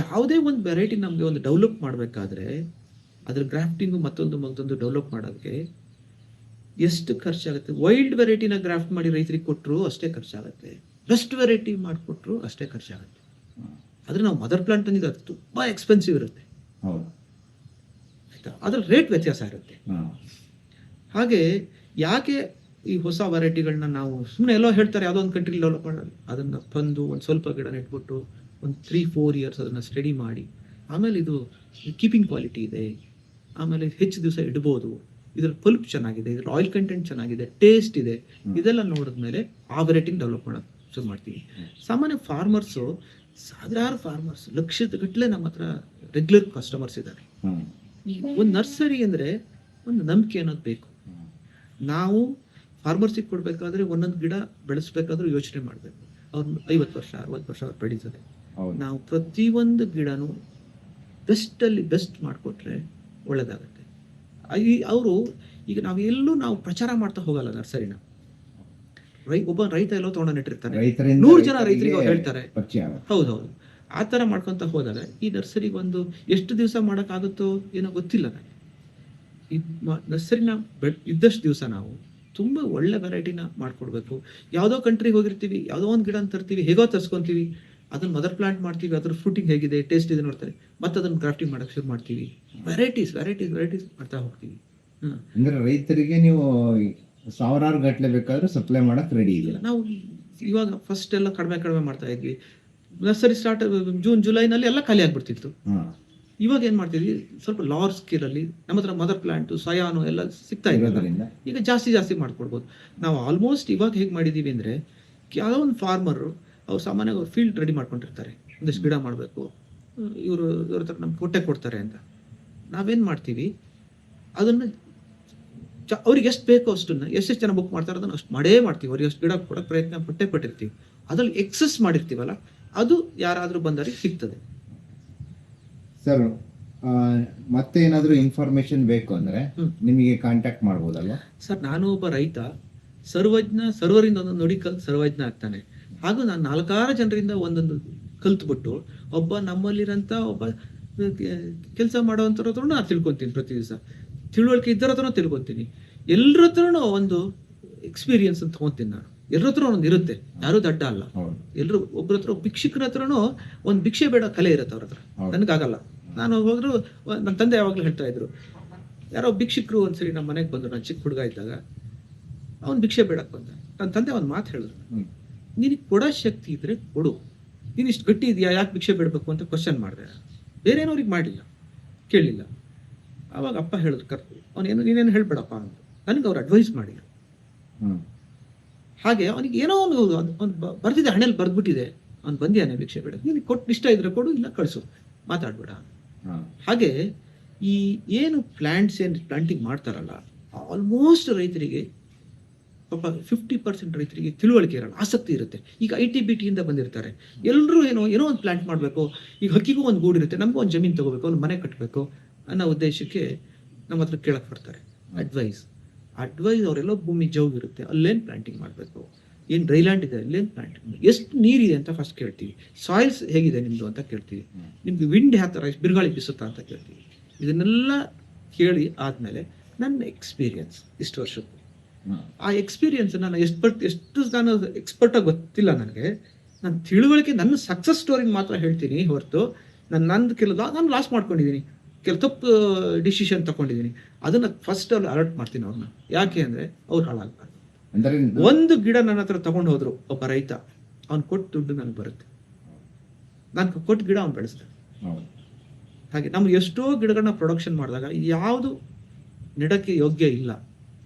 ಯಾವುದೇ ಒಂದು ವೆರೈಟಿ ನಮಗೆ ಒಂದು ಡೆವಲಪ್ ಮಾಡಬೇಕಾದ್ರೆ ಅದ್ರ ಗ್ರಾಫ್ಟಿಂಗು ಮತ್ತೊಂದು ಡೆವಲಪ್ ಮಾಡೋದಕ್ಕೆ ಎಷ್ಟು ಖರ್ಚಾಗುತ್ತೆ. ವೈಲ್ಡ್ ವೆರೈಟಿನ ಗ್ರಾಫ್ಟ್ ಮಾಡಿ ರೈತರಿಗೆ ಕೊಟ್ಟರು ಅಷ್ಟೇ ಖರ್ಚಾಗುತ್ತೆ, ಬೆಸ್ಟ್ ವೆರೈಟಿ ಮಾಡಿಕೊಟ್ರು ಅಷ್ಟೇ ಖರ್ಚಾಗುತ್ತೆ. ಆದರೆ ನಾವು ಮದರ್ ಪ್ಲಾಂಟ್ ತಂದಿದ್ದು ಅದು ತುಂಬ ಎಕ್ಸ್ಪೆನ್ಸಿವ್ ಇರುತ್ತೆ, ಆಯಿತಾ? ಅದ್ರ ರೇಟ್ ವ್ಯತ್ಯಾಸ ಇರುತ್ತೆ. ಹಾಗೆ ಯಾಕೆ ಈ ಹೊಸ ವೆರೈಟಿಗಳನ್ನ ನಾವು ಸುಮ್ಮನೆ ಎಲ್ಲೋ ಹೇಳ್ತಾರೆ ಯಾವುದೋ ಒಂದು ಕಂಟ್ರಿ ಡೆವಲಪ್ ಮಾಡೋದು, ಅದನ್ನು ತಂದು ಒಂದು ಸ್ವಲ್ಪ ಗಿಡ ನೆಟ್ಬಿಟ್ಟು ಒಂದು 3-4 ಇಯರ್ಸ್ ಅದನ್ನು ಸ್ಟಡಿ ಮಾಡಿ, ಆಮೇಲೆ ಇದು ಕೀಪಿಂಗ್ ಕ್ವಾಲಿಟಿ ಇದೆ, ಆಮೇಲೆ ಹೆಚ್ಚು ದಿವಸ ಇಡ್ಬೋದು, ಇದರ ಪಲ್ಪ್ ಚೆನ್ನಾಗಿದೆ, ಇದರ ಆಯಿಲ್ ಕಂಟೆಂಟ್ ಚೆನ್ನಾಗಿದೆ, ಟೇಸ್ಟ್ ಇದೆ, ಇದೆಲ್ಲ ನೋಡಿದ್ಮೇಲೆ ಆ ವೆರೈಟಿನ ಡೆವಲಪ್ ಮಾಡೋದು ಶುರು ಮಾಡ್ತೀವಿ. ಸಾಮಾನ್ಯ ಫಾರ್ಮರ್ಸು, ಸಾವಿರಾರು ಫಾರ್ಮರ್ಸ್, ಲಕ್ಷದ ಗಟ್ಟಲೆ ನಮ್ಮ ಹತ್ರ ರೆಗ್ಯುಲರ್ ಕಸ್ಟಮರ್ಸ್ ಇದ್ದಾರೆ. ಈ ಒಂದು ನರ್ಸರಿ ಅಂದರೆ ಒಂದು ನಂಬಿಕೆ ಅನ್ನೋದು ಬೇಕು. ನಾವು ಫಾರ್ಮರ್ಸಿಗೆ ಕೊಡಬೇಕಾದ್ರೆ ಒಂದೊಂದು ಗಿಡ ಬೆಳೆಸ್ಬೇಕಾದ್ರೂ ಯೋಚನೆ ಮಾಡಬೇಕು. ಅವ್ರು 50 ವರ್ಷ 60 ವರ್ಷ ಅವ್ರು ಬೆಳೀತದೆ. ನಾವು ಪ್ರತಿಯೊಂದು ಗಿಡನೂ ಬೆಸ್ಟಲ್ಲಿ ಬೆಸ್ಟ್ ಮಾಡಿಕೊಟ್ರೆ ಒಳ್ಳೇದಾಗುತ್ತೆ. ಅವರು ಈಗ ನಾವು ಪ್ರಚಾರ ಮಾಡ್ತಾ ಹೋಗಲ್ಲ ನರ್ಸರಿನ. ಒಬ್ಬ ರೈತ ಎಲ್ಲೋ ತೊಗೊಂಡು ನೆಟ್ಟಿರ್ತಾನೆ, 100 ಜನ ರೈತರಿಗೆ ಅವ್ರು ಹೇಳ್ತಾರೆ. ಹೌದೌದು, ಆ ಥರ ಮಾಡ್ಕೊತ ಹೋದಾಗ ಈ ನರ್ಸರಿಗೆ ಒಂದು ಎಷ್ಟು ದಿವಸ ಮಾಡೋಕ್ಕಾಗುತ್ತೋ ಏನೋ ಗೊತ್ತಿಲ್ಲ ನನಗೆ. ಈ ನರ್ಸರಿನ ಇದ್ದಷ್ಟು ದಿವಸ ನಾವು ತುಂಬ ಒಳ್ಳೆ ವೆರೈಟಿನ ಮಾಡ್ಕೊಡ್ಬೇಕು. ಯಾವುದೋ ಕಂಟ್ರಿಗೆ ಹೋಗಿರ್ತೀವಿ, ಯಾವುದೋ ಒಂದು ಗಿಡ ತರ್ತೀವಿ, ಹೇಗೋ ತರ್ಸ್ಕೊತೀವಿ, ಅದನ್ನು ಮದರ್ ಪ್ಲಾಂಟ್ ಮಾಡ್ತೀವಿ, ಅದ್ರ ಫ್ರೂಟಿಂಗ್ ಹೇಗಿದೆ, ಟೇಸ್ಟ್ ಇದೆ ನೋಡ್ತಾರೆ, ಮತ್ತೆ ಅದನ್ನು ಕ್ರಾಫ್ಟಿಂಗ್ ಮಾಡೋಕ್ಕೆ ಶುರು ಮಾಡ್ತೀವಿ. ವೆರೈಟೀಸ್ ಮಾಡ್ತಾ ಹೋಗ್ತೀವಿ. ಅಂದ್ರೆ ರೈತರಿಗೆ ನೀವು ಸಾವಿರಾರು ಗಟ್ಟಲೆ ಬೇಕಾದ್ರೆ ಸಪ್ಲೈ ಮಾಡಕ್ಕೆ ರೆಡಿ ಇದೆ. ನಾವು ಇವಾಗ ಫಸ್ಟ್ ಎಲ್ಲ ಕಡಿಮೆ ಮಾಡ್ತಾ ಇದ್ವಿ. ನರ್ಸರಿ ಸ್ಟಾರ್ಟ್ ಜೂನ್ ಜುಲೈನಲ್ಲಿ ಎಲ್ಲ ಖಾಲಿ ಆಗ್ಬಿಡ್ತಿತ್ತು. ಇವಾಗ ಏನ್ ಮಾಡ್ತಿದ್ವಿ, ಸ್ವಲ್ಪ ಲಾರ್ಜ್ ಸ್ಕೇಲಲ್ಲಿ ನಮ್ಮ ಹತ್ರ ಮದರ್ ಪ್ಲಾಂಟು, ಸಯಾನು ಎಲ್ಲ ಸಿಗ್ತಾ ಇರೋದ್ರಿಂದ ಈಗ ಜಾಸ್ತಿ ಮಾಡ್ಕೊಡ್ಬೋದು. ನಾವು ಆಲ್ಮೋಸ್ಟ್ ಇವಾಗ ಹೇಗೆ ಮಾಡಿದ್ದೀವಿ ಅಂದರೆ, ಯಾವುದೋ ಒಂದು ಫಾರ್ಮರು ಅವ್ರು ಸಾಮಾನ್ಯವಾಗಿ ಅವ್ರು ಫೀಲ್ಡ್ ರೆಡಿ ಮಾಡ್ಕೊಂಡಿರ್ತಾರೆ, ಒಂದಿಷ್ಟು ಗಿಡ ಮಾಡಬೇಕು, ಇವ್ರ ಹತ್ರ ನಮ್ಗೆ ಕೊಟ್ಟೆ ಕೊಡ್ತಾರೆ ಅಂತ. ನಾವೇನು ಮಾಡ್ತೀವಿ, ಅದನ್ನು ಅವ್ರಿಗೆ ಎಷ್ಟು ಬೇಕೋ ಅಷ್ಟನ್ನು, ಎಷ್ಟು ಜನ ಬುಕ್ ಮಾಡ್ತಾರೆ ಅದನ್ನು ಅಷ್ಟು ಮಾಡೇ ಮಾಡ್ತೀವಿ. ಅವ್ರಿಗೆ ಎಷ್ಟು ಗಿಡ ಕೊಡೋಕ್ಕೆ ಪ್ರಯತ್ನ ಪಟ್ಟಿರ್ತೀವಿ. ಅದ್ರಲ್ಲಿ ಎಕ್ಸಸ್ ಮಾಡಿರ್ತೀವಲ್ಲ, ಅದು ಯಾರಾದರೂ ಬಂದವರಿಗೆ ಸಿಗ್ತದೆ. ಸರ್, ಮತ್ತೆ ಏನಾದರೂ ಇನ್ಫಾರ್ಮೇಶನ್ ಬೇಕು ಅಂದರೆ ನಿಮಗೆ ಕಾಂಟ್ಯಾಕ್ಟ್ ಮಾಡ್ಬೋದಲ್ವಾ? ಸರ್, ನಾನು ಒಬ್ಬ ರೈತ, ಸರ್ವರಿಂದ ಒಂದೊಂದು ನುಡಿ ಕಲ್ತು ಸರ್ವಜ್ಞ ಆಗ್ತಾನೆ. ಹಾಗೂ ನಾನು 4-6 ಜನರಿಂದ ಒಂದೊಂದು ಕಲ್ತ್ಬಿಟ್ಟು ಒಬ್ಬ ನಮ್ಮಲ್ಲಿರೋಂಥ ಒಬ್ಬ ಕೆಲಸ ಮಾಡೋವಂಥವ್ರ ಹತ್ರ ನಾನು ತಿಳ್ಕೊತೀನಿ. ಪ್ರತಿ ದಿವಸ ತಿಳುವಳಿಕೆ ಇದ್ದರ ಹತ್ರನೂ ತಿಳ್ಕೊತೀನಿ. ಎಲ್ಲರ ಹತ್ರನೂ ಒಂದು ಎಕ್ಸ್ಪೀರಿಯನ್ಸ್ ಅಂತ ತೊಗೊತೀನಿ ನಾನು. ಎಲ್ಲರ ಹತ್ರ ಒಂದೊಂದು ಇರುತ್ತೆ, ಯಾರೂ ದಡ್ಡ ಅಲ್ಲ. ಎಲ್ಲರೂ ಒಬ್ಬರ ಹತ್ರ, ಭಿಕ್ಷುಕರ ಹತ್ರನೂ ಒಂದು ಭಿಕ್ಷೆ ಬೇಡ ಕಲೆ ಇರುತ್ತೆ ಅವ್ರ ಹತ್ರ. ನನಗಾಗಲ್ಲ. ನಾನು ಹೋದ್ರು, ನನ್ನ ತಂದೆ ಯಾವಾಗಲೂ ಹೇಳ್ತಾ ಇದ್ರು, ಯಾರೋ ಭಿಕ್ಷುಕರು ಒಂದ್ಸರಿ ನಮ್ಮ ಮನೆಗೆ ಬಂದರು, ನಾನು ಚಿಕ್ಕ ಹುಡುಗ ಇದ್ದಾಗ. ಅವ್ನು ಭಿಕ್ಷೆ ಬೇಡಕ್ಕೆ ಬಂದ. ನನ್ನ ತಂದೆ ಒಂದು ಮಾತು ಹೇಳಿದ್ರು, ನಿನಗೆ ಕೊಡೋ ಶಕ್ತಿ ಇದ್ರೆ ಕೊಡು, ನೀನು ಇಷ್ಟು ಗಟ್ಟಿ ಇದೆಯಾ, ಯಾಕೆ ಭಿಕ್ಷೆ ಬೇಡಬೇಕು ಅಂತ ಕ್ವಶನ್ ಮಾಡಿದೆ. ಬೇರೇನವ್ರಿಗೆ ಮಾಡಲಿಲ್ಲ, ಕೇಳಲಿಲ್ಲ. ಆವಾಗ ಅಪ್ಪ ಹೇಳಿದ್ರು, ನೀನೇನು ಹೇಳ್ಬೇಡಪ್ಪ ಅಂತ. ನನಗೆ ಅವ್ರು ಅಡ್ವೈಸ್ ಮಾಡಿದ್ರು. ಹಾಗೆ ಅವನಿಗೆ ಏನೋ ಒಂದು ಬರ್ದಿದೆ, ಹಣೆಯಲ್ಲಿ ಬರ್ದ್ಬಿಟ್ಟಿದೆ, ಅವ್ನು ಬಂದಿಯಾನೆ ಭಿಕ್ಷೆ ಬೇಡ, ನಿನಗೆ ಕೊಟ್ಟು ಇಷ್ಟ ಇದ್ರೆ ಕೊಡು, ಇಲ್ಲ ಕಳಿಸು, ಮಾತಾಡ್ಬೇಡ. ಹಾಗೆ ಈ ಏನು ಪ್ಲಾಂಟಿಂಗ್ ಮಾಡ್ತಾರಲ್ಲ, ಆಲ್ಮೋಸ್ಟ್ ರೈತರಿಗೆ ಪಾಪ 50% ರೈತರಿಗೆ ತಿಳುವಳಿಕೆ ಇರಲ್ಲ, ಆಸಕ್ತಿ ಇರುತ್ತೆ. ಈಗ IT-BT ಇಂದ ಬಂದಿರ್ತಾರೆ, ಎಲ್ಲರೂ ಏನೋ ಒಂದು ಪ್ಲಾಂಟ್ ಮಾಡಬೇಕು. ಈಗ ಹಕ್ಕಿಗೂ ಒಂದು ಗೂಡು ಇರುತ್ತೆ, ನಮಗೂ ಒಂದು ಜಮೀನು ತಗೋಬೇಕು, ಒಂದು ಮನೆ ಕಟ್ಟಬೇಕು ಅನ್ನೋ ಉದ್ದೇಶಕ್ಕೆ ನಮ್ಮ ಹತ್ರ ಕೇಳಕ್ಕೆ ಬರ್ತಾರೆ. ಅಡ್ವೈಸ್ ಅವರೆಲ್ಲೋ ಭೂಮಿ ಜೌಗಿರುತ್ತೆ, ಅಲ್ಲೇನು ಪ್ಲಾಂಟಿಂಗ್ ಮಾಡಬೇಕು, ಏನು ಡ್ರೈಲ್ಯಾಂಡ್ ಇದೆ ಅಲ್ಲೇನು ಪ್ಲಾಂಟಿಂಗ್, ಎಷ್ಟು ನೀರಿದೆ ಅಂತ ಫಸ್ಟ್ ಕೇಳ್ತೀವಿ, ಸಾಯಿಲ್ಸ್ ಹೇಗಿದೆ ನಿಮ್ಮದು ಅಂತ ಕೇಳ್ತೀವಿ, ನಿಮ್ಗೆ ವಿಂಡ್ ಯಾವ ಥರ, ಬಿರುಗಾಳಿ ಬೀಸುತ್ತಾ ಅಂತ ಕೇಳ್ತೀವಿ. ಇದನ್ನೆಲ್ಲ ಕೇಳಿ ಆದಮೇಲೆ ನನ್ನ ಎಕ್ಸ್ಪೀರಿಯನ್ಸ್ ಇಷ್ಟು ವರ್ಷದ್ದು, ಆ ಎಕ್ಸ್ಪೀರಿಯನ್ಸ್ ನಾನು ಎಷ್ಟು ನಾನು ಎಕ್ಸ್ಪರ್ಟಾಗಿ ಗೊತ್ತಿಲ್ಲ ನನಗೆ. ನನ್ನ ತಿಳುವಳಿಕೆ, ನನ್ನ ಸಕ್ಸಸ್ ಸ್ಟೋರಿನ ಮಾತ್ರ ಹೇಳ್ತೀನಿ ಹೊರತು ನಾನು ಲಾಸ್ ಮಾಡ್ಕೊಂಡಿದ್ದೀನಿ, ತಪ್ಪು ಡಿಸಿಷನ್ ತಗೊಂಡಿದ್ದೀನಿ. ಅದನ್ನು ಫಸ್ಟ್ ಅವ್ರು ಅಲರ್ಟ್ ಮಾಡ್ತೀನಿ ಅವ್ರನ್ನ. ಯಾಕೆ ಅಂದರೆ ಅವ್ರು ಹಾಳಾಗಬಾರ್ದು. ಒಂದು ಗಿಡ ನನ್ನ ಹತ್ರ ತಗೊಂಡು ಹೋದ್ರು ಒಬ್ಬ ರೈತ, ಅವ್ನು ಕೊಟ್ಟು ದುಡ್ಡು ನನಗೆ ಬರುತ್ತೆ, ನಾನು ಕೊಟ್ಟು ಗಿಡ ಅವ್ನು ಬೆಳೆಸ್ತಾನೆ. ಹಾಗೆ ನಮ್ಗೆ ಎಷ್ಟೋ ಗಿಡಗಳನ್ನ ಪ್ರೊಡಕ್ಷನ್ ಮಾಡಿದಾಗ ಯಾವುದು ನೆಡಕ್ಕೆ ಯೋಗ್ಯ ಇಲ್ಲ,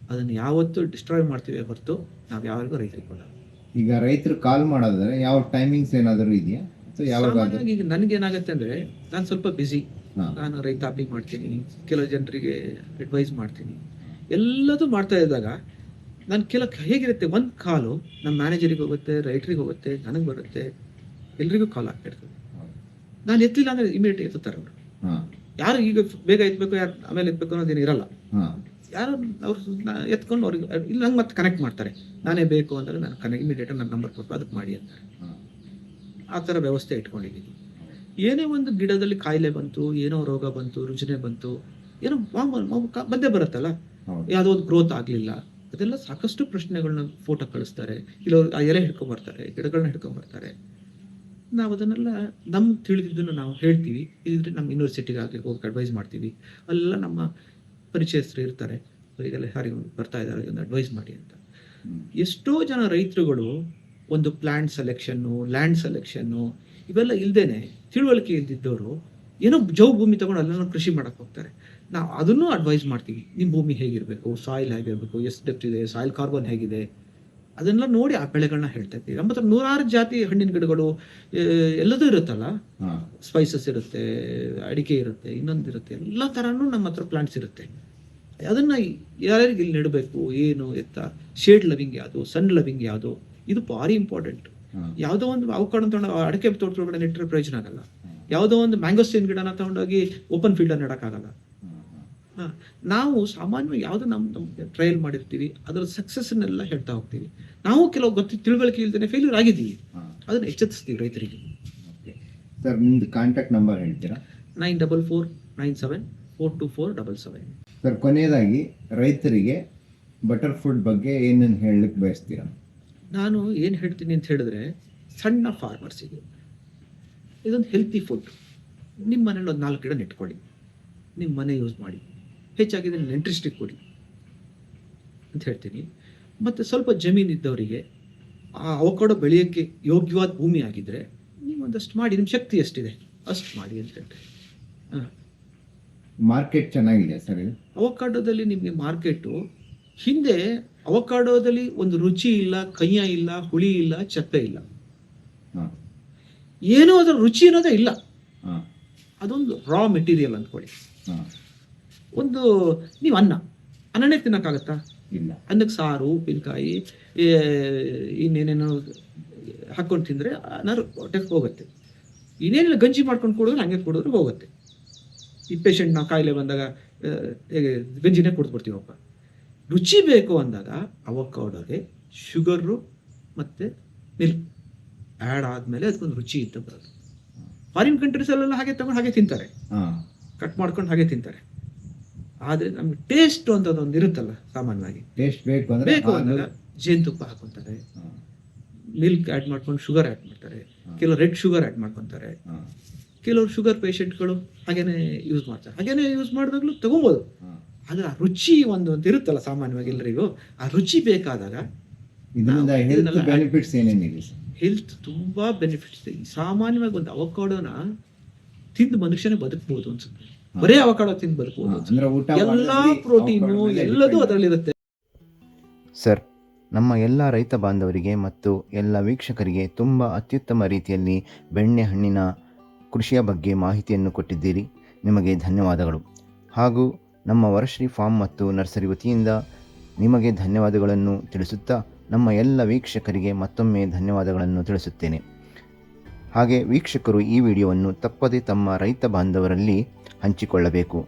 ಅದನ್ನು ಯಾವತ್ತೂ ಡಿಸ್ಟ್ರಾಯ್ ಮಾಡ್ತೀವಿ ಹೊರತು ನಾವು ಯಾರಿಗೂ ರೈತರಿಗೆ ಕೊಡಲ್ಲ. ಈಗ ರೈತರು ಕಾಲ್ ಮಾಡೋದಾದ್ರೆ ಯಾವ ಟೈಮಿಂಗ್ಸ್ ಏನಾದರೂ ಇದೆಯಾ? ಈಗ ನನಗೇನಾಗುತ್ತೆ ಅಂದರೆ, ನಾನು ಸ್ವಲ್ಪ ಬ್ಯುಸಿ, ನಾನು ರೈತಾಪಿ ಮಾಡ್ತೀನಿ, ಕೆಲವು ಜನರಿಗೆ ಅಡ್ವೈಸ್ ಮಾಡ್ತೀನಿ, ಎಲ್ಲದೂ ಮಾಡ್ತಾ ಇದ್ದಾಗ ನಾನು ಹೇಗಿರುತ್ತೆ, ಒಂದು ಕಾಲು ನಮ್ಮ ಮ್ಯಾನೇಜರಿಗೆ ಹೋಗುತ್ತೆ, ರೈಟ್ರಿಗೆ ಹೋಗುತ್ತೆ, ನನಗೆ ಬರುತ್ತೆ, ಎಲ್ರಿಗೂ ಕಾಲ್ ಆಗ್ತಿರ್ತದೆ. ನಾನು ಎತ್ತಲಿಲ್ಲ ಅಂದರೆ ಇಮಿಡಿಯೇಟ್ ಎತ್ತುತ್ತಾರೆ ಅವರು. ಯಾರು ಈಗ ಬೇಗ ಎತ್ತಬೇಕು, ಯಾರು ಆಮೇಲೆ ಎತ್ತಬೇಕು ಅನ್ನೋದೇನು ಇರಲ್ಲ. ಯಾರು ಅವ್ರು ಎತ್ಕೊಂಡು ಅವ್ರಿಗೆ ಇಲ್ಲ ನಂಗೆ ಮತ್ತೆ ಕನೆಕ್ಟ್ ಮಾಡ್ತಾರೆ. ನಾನೇ ಬೇಕು ಅಂದರೆ ನಾನು ಇಮಿಡಿಯೇಟ್ ನನ್ನ ನಂಬರ್ ಕೊಟ್ಟು ಅದಕ್ಕೆ ಮಾಡಿ ಅಂತಾರೆ. ಆ ಥರ ವ್ಯವಸ್ಥೆ ಇಟ್ಕೊಂಡಿದ್ದೀನಿ. ಏನೇ ಒಂದು ಗಿಡದಲ್ಲಿ ಕಾಯಿಲೆ ಬಂತು, ಏನೋ ರೋಗ ಬಂತು, ರುಜಿನೆ ಬಂತು, ಏನೋ ಬಂದೇ ಬರುತ್ತಲ್ಲ, ಯಾವುದೋ ಒಂದು ಗ್ರೋತ್ ಆಗಲಿಲ್ಲ, ಅದೆಲ್ಲ ಸಾಕಷ್ಟು ಪ್ರಶ್ನೆಗಳನ್ನ ಫೋಟೋ ಕಳಿಸ್ತಾರೆ, ಇಲ್ಲ ಆ ಎಲೆ ಹಿಡ್ಕೊಂಬರ್ತಾರೆ, ಗಿಡಗಳನ್ನ ಹಿಡ್ಕೊಂಬರ್ತಾರೆ. ನಾವು ಅದನ್ನೆಲ್ಲ ನಮ್ಗೆ ತಿಳಿದಿದ್ದನ್ನು ನಾವು ಹೇಳ್ತೀವಿ. ಇದ್ರೆ ನಮ್ಮ ಯೂನಿವರ್ಸಿಟಿಗಾಗಲಿ ಹೋಗಿ ಅಡ್ವೈಸ್ ಮಾಡ್ತೀವಿ. ಅಲ್ಲೆಲ್ಲ ನಮ್ಮ ಪರಿಚಯಸ್ಥರು ಇರ್ತಾರೆ, ಅವರಿಗೆಲ್ಲ ಯಾರಿಗೆ ಬರ್ತಾ ಇದ್ದಾರೆ ಒಂದು ಅಡ್ವೈಸ್ ಮಾಡಿ ಅಂತ. ಎಷ್ಟೋ ಜನ ರೈತರುಗಳು ಒಂದು ಪ್ಲಾಂಟ್ ಸೆಲೆಕ್ಷನ್ನು, ಲ್ಯಾಂಡ್ ಸೆಲೆಕ್ಷನ್ನು ಇವೆಲ್ಲ ಇಲ್ದೇನೆ, ತಿಳುವಳಿಕೆ ಇಲ್ದಿದ್ದವರು ಏನೋ ಜೌ ಭೂಮಿ ತಗೊಂಡು ಅಲ್ಲೆಲ್ಲ ಕೃಷಿ ಮಾಡಕ್ಕೆ ಹೋಗ್ತಾರೆ. ನಾವು ಅದನ್ನು ಅಡ್ವೈಸ್ ಮಾಡ್ತೀವಿ. ನಿಮ್ಮ ಭೂಮಿ ಹೇಗಿರಬೇಕು, ಸಾಯಿಲ್ ಹೇಗಿರಬೇಕು, ಎಷ್ಟು ಡೆಪ್ತ್ ಇದೆ, ಸಾಯಿಲ್ ಕಾರ್ಬನ್ ಹೇಗಿದೆ, ಅದನ್ನೆಲ್ಲ ನೋಡಿ ಆ ಬೆಳೆಗಳನ್ನ ಹೇಳ್ತಾ ಇರ್ತೀವಿ. ನಮ್ಮ ಹತ್ರ 106 ಜಾತಿ ಹಣ್ಣಿನ ಗಿಡಗಳು ಎಲ್ಲದೂ ಇರುತ್ತಲ್ಲ, ಸ್ಪೈಸಸ್ ಇರುತ್ತೆ, ಅಡಿಕೆ ಇರುತ್ತೆ, ಇನ್ನೊಂದಿರುತ್ತೆ, ಎಲ್ಲ ಥರನೂ ನಮ್ಮ ಹತ್ರ ಪ್ಲಾಂಟ್ಸ್ ಇರುತ್ತೆ. ಅದನ್ನ ಯಾರ್ಯಾರಿಗೆ ಇಲ್ಲಿ ನೆಡಬೇಕು, ಏನು ಎತ್ತ, ಶೇಡ್ ಲವಿಂಗ್ ಯಾವುದು, ಸನ್ ಲವಿಂಗ್ ಯಾವುದು, ಇದು ಭಾರಿ ಇಂಪಾರ್ಟೆಂಟ್. ಯಾವುದೋ ಒಂದು ಅವಕಾಡೋ ತಗೊಂಡು ಅಡಿಕೆ ತೋಟದೊಳಗಡೆ ನೆಟ್ಟರೆ ಪ್ರಯೋಜನ ಆಗಲ್ಲ. ಯಾವುದೋ ಒಂದು ಮ್ಯಾಂಗೋಸ್ಟೀನ್ ಗಿಡನ ತಗೊಂಡೋಗಿ ಓಪನ್ ಫೀಲ್ಡಲ್ಲಿ ನೆಡೋಕ್ಕಾಗಲ್ಲ. ನಾವು ಸಾಮಾನ್ಯವಾಗಿ ಯಾವುದು ನಮ್ಮ ಟ್ರಯಲ್ ಮಾಡಿರ್ತೀವಿ, ಅದರ ಸಕ್ಸಸ್ನೆಲ್ಲ ಹೇಳ್ತಾ ಹೋಗ್ತೀವಿ. ನಾವು ಕೆಲವು ತಿಳುವಳಿಕೆ ಇಲ್ದೇನೆ ಫೇಲ್ಯೂರ್ ಆಗಿದ್ದೀವಿ, ಅದನ್ನ ಎಚ್ಚರಿಸ್ತೀವಿ ರೈತರಿಗೆ. ಸರ್, ನಿಮ್ದು ಕಾಂಟ್ಯಾಕ್ಟ್ ನಂಬರ್ ಹೇಳ್ತೀರಾ? 9449742477. ಸರ್, ಕೊನೆಯದಾಗಿ ರೈತರಿಗೆ ಬಟರ್ ಫ್ರೂಟ್ ಬಗ್ಗೆ ಏನೇನು ಹೇಳಲಿಕ್ಕೆ ಬಯಸ್ತೀರಾ? ನಾನು ಏನು ಹೇಳ್ತೀನಿ ಅಂತ ಹೇಳಿದ್ರೆ, ಸಣ್ಣ ಫಾರ್ಮರ್ಸಿಗೆ ಇದೊಂದು ಹೆಲ್ತಿ ಫುಡ್. ನಿಮ್ಮ ಮನೇಲಿ ಒಂದು 4 ಗಿಡ ನೆಟ್ಕೊಳ್ಳಿ, ನಿಮ್ಮ ಮನೆ ಯೂಸ್ ಮಾಡಿ, ಹೆಚ್ಚಾಗಿದೆ ನೆಂಟ್ರಿಸ್ಟಿಗೆ ಕೊಡಿ ಅಂತ ಹೇಳ್ತೀನಿ. ಮತ್ತು ಸ್ವಲ್ಪ ಜಮೀನು ಇದ್ದವರಿಗೆ ಆ ಅವಕಾಡೋ ಬೆಳೆಯೋಕ್ಕೆ ಯೋಗ್ಯವಾದ ಭೂಮಿ ಆಗಿದ್ದರೆ ನೀವು ಒಂದಷ್ಟು ಮಾಡಿ, ನಿಮ್ಮ ಶಕ್ತಿ ಎಷ್ಟಿದೆ ಅಷ್ಟು ಮಾಡಿ ಅಂತ ಹೇಳ್ತೀನಿ. ಮಾರ್ಕೆಟ್ ಚೆನ್ನಾಗಿದೆ ಸರ್ ಇದು? ಅವಕಾಡೋದಲ್ಲಿ ನಿಮಗೆ ಮಾರ್ಕೆಟು, ಹಿಂದೆ ಅವಕಾಡೋದಲ್ಲಿ ಒಂದು ರುಚಿ ಇಲ್ಲ, ಕಯ್ಯ ಇಲ್ಲ, ಹುಳಿ ಇಲ್ಲ, ಚಪ್ಪೆ ಇಲ್ಲ, ಏನೋ ಅದರ ರುಚಿ ಅನ್ನೋದೇ ಇಲ್ಲ. ಅದೊಂದು ರಾ ಮೆಟೀರಿಯಲ್ ಅಂದ್ಕೊಳ್ಳಿ. ಒಂದು ನೀವು ಅನ್ನನೇ ತಿನ್ನೋಕ್ಕಾಗತ್ತಾ? ಇಲ್ಲ. ಅನ್ನಕ್ಕೆ ಸಾರು, ಉಪ್ಪಿನಕಾಯಿ, ಇನ್ನೇನೇನೋ ಹಾಕ್ಕೊಂಡು ತಿಂದರೆ ಹೊಟ್ಟೆಗೆ ಹೋಗುತ್ತೆ. ಇನ್ನೇನಿಲ್ಲ, ಗಂಜಿ ಮಾಡ್ಕೊಂಡು ಕೊಡಿದ್ರೆ ಹಂಗೆ ಕೊಡಿದ್ರೆ ಹೋಗುತ್ತೆ. ಈ ಪೇಷಂಟ್ ನಾವು ಕಾಯಿಲೆ ಬಂದಾಗ ಹೇಗೆ ಗಂಜಿನೇ ಕೊಡ್ಬಿಡ್ತೀವಪ್ಪ. ರುಚಿ ಬೇಕು ಅಂದಾಗ ಅವಕಾಡೋಗೆ ಶುಗರು ಮತ್ತು ಮಿಲ್ಕ್ ಆ್ಯಡ್ ಆದಮೇಲೆ ಅದಕ್ಕೊಂದು ರುಚಿ ಇತ್ತು ಬರೋದು. ಫಾರಿನ್ ಕಂಟ್ರೀಸಲ್ಲೆಲ್ಲ ಹಾಗೆ ತಗೊಂಡು ಹಾಗೆ ತಿಂತಾರೆ, ಕಟ್ ಮಾಡ್ಕೊಂಡು ಹಾಗೆ ತಿಂತಾರೆ. ಆದರೆ ನಮ್ಗೆ ಟೇಸ್ಟ್ ಅಂತದೊಂದು ಇರುತ್ತಲ್ಲ, ಸಾಮಾನ್ಯವಾಗಿ ಟೇಸ್ಟ್ ಬೇಕು ಅಂದಾಗ ಜೇನುತುಪ್ಪ ಹಾಕೊತಾರೆ, ಮಿಲ್ಕ್ ಆ್ಯಡ್ ಮಾಡ್ಕೊಂಡು ಶುಗರ್ ಆ್ಯಡ್ ಮಾಡ್ತಾರೆ, ಕೆಲವು ರೆಡ್ ಶುಗರ್ ಆ್ಯಡ್ ಮಾಡ್ಕೊತಾರೆ, ಕೆಲವರು ಶುಗರ್ ಪೇಷಂಟ್ಗಳು ಹಾಗೇನೆ ಯೂಸ್ ಮಾಡ್ತಾರೆ. ಹಾಗೇನೆ ಯೂಸ್ ಮಾಡಿದಾಗಲೂ ತಗೊಬೋದು. ಆದರೆ ಆ ರುಚಿ ಒಂದು ಅಂತ ಇರುತ್ತಲ್ಲ ಸಾಮಾನ್ಯವಾಗಿ ಎಲ್ಲರಿಗೂ, ಆ ರುಚಿ ಬೇಕಾದಾಗ ಬೆನಿಫಿಟ್ಸ್ ಏನೇನಿದೆ? ಹೆಲ್ತ್ ತುಂಬ ಬೆನಿಫಿಟ್ಸ್ ಇದೆ. ಸಾಮಾನ್ಯವಾಗಿ ಒಂದು ಅವಕಾಡೋನ ತಿಂದು ಮನುಷ್ಯನೇ ಬದುಕಬಹುದು ಅನ್ಸುತ್ತೆ. ಬರೀ ಅವಕಾಡೋ ತಿಂದು ಬದುಕಬಹುದು, ಎಲ್ಲ ಪ್ರೋಟೀನು ಎಲ್ಲದೂ ಅದರಲ್ಲಿರುತ್ತೆ. ಸರ್, ನಮ್ಮ ಎಲ್ಲ ರೈತ ಬಾಂಧವರಿಗೆ ಮತ್ತು ಎಲ್ಲ ವೀಕ್ಷಕರಿಗೆ ತುಂಬ ಅತ್ಯುತ್ತಮ ರೀತಿಯಲ್ಲಿ ಬೆಣ್ಣೆಹಣ್ಣಿನ ಕೃಷಿಯ ಬಗ್ಗೆ ಮಾಹಿತಿಯನ್ನು ಕೊಟ್ಟಿದ್ದೀರಿ. ನಿಮಗೆ ಧನ್ಯವಾದಗಳು. ಹಾಗೂ ನಮ್ಮ ವರಶ್ರೀ ಫಾರ್ಮ್ ಮತ್ತು ನರ್ಸರಿ ವತಿಯಿಂದ ನಿಮಗೆ ಧನ್ಯವಾದಗಳನ್ನು ತಿಳಿಸುತ್ತಾ ನಮ್ಮ ಎಲ್ಲ ವೀಕ್ಷಕರಿಗೆ ಮತ್ತೊಮ್ಮೆ ಧನ್ಯವಾದಗಳನ್ನು ತಿಳಿಸುತ್ತೇನೆ. ಹಾಗೆ ವೀಕ್ಷಕರು ಈ ವಿಡಿಯೋವನ್ನು ತಪ್ಪದೆ ತಮ್ಮ ರೈತ ಬಾಂಧವರಲ್ಲಿ ಹಂಚಿಕೊಳ್ಳಬೇಕು.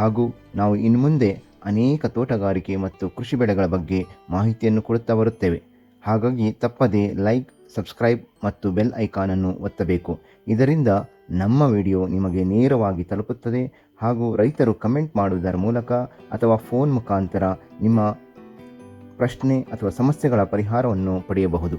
ಹಾಗೂ ನಾವು ಇನ್ನು ಮುಂದೆ ಅನೇಕ ತೋಟಗಾರಿಕೆ ಮತ್ತು ಕೃಷಿ ಬೆಳೆಗಳ ಬಗ್ಗೆ ಮಾಹಿತಿಯನ್ನು ಕೊಡುತ್ತಾ ಬರುತ್ತೇವೆ. ಹಾಗಾಗಿ ತಪ್ಪದೆ ಲೈಕ್, ಸಬ್ಸ್ಕ್ರೈಬ್ ಮತ್ತು ಬೆಲ್ ಐಕಾನನ್ನು ಒತ್ತಬೇಕು. ಇದರಿಂದ ನಮ್ಮ ವಿಡಿಯೋ ನಿಮಗೆ ನೇರವಾಗಿ ತಲುಪುತ್ತದೆ. ಹಾಗೂ ರೈತರು ಕಮೆಂಟ್ ಮಾಡುವುದರ ಮೂಲಕ ಅಥವಾ ಫೋನ್ ಮುಖಾಂತರ ನಿಮ್ಮ ಪ್ರಶ್ನೆ ಅಥವಾ ಸಮಸ್ಯೆಗಳ ಪರಿಹಾರವನ್ನು ಪಡೆಯಬಹುದು.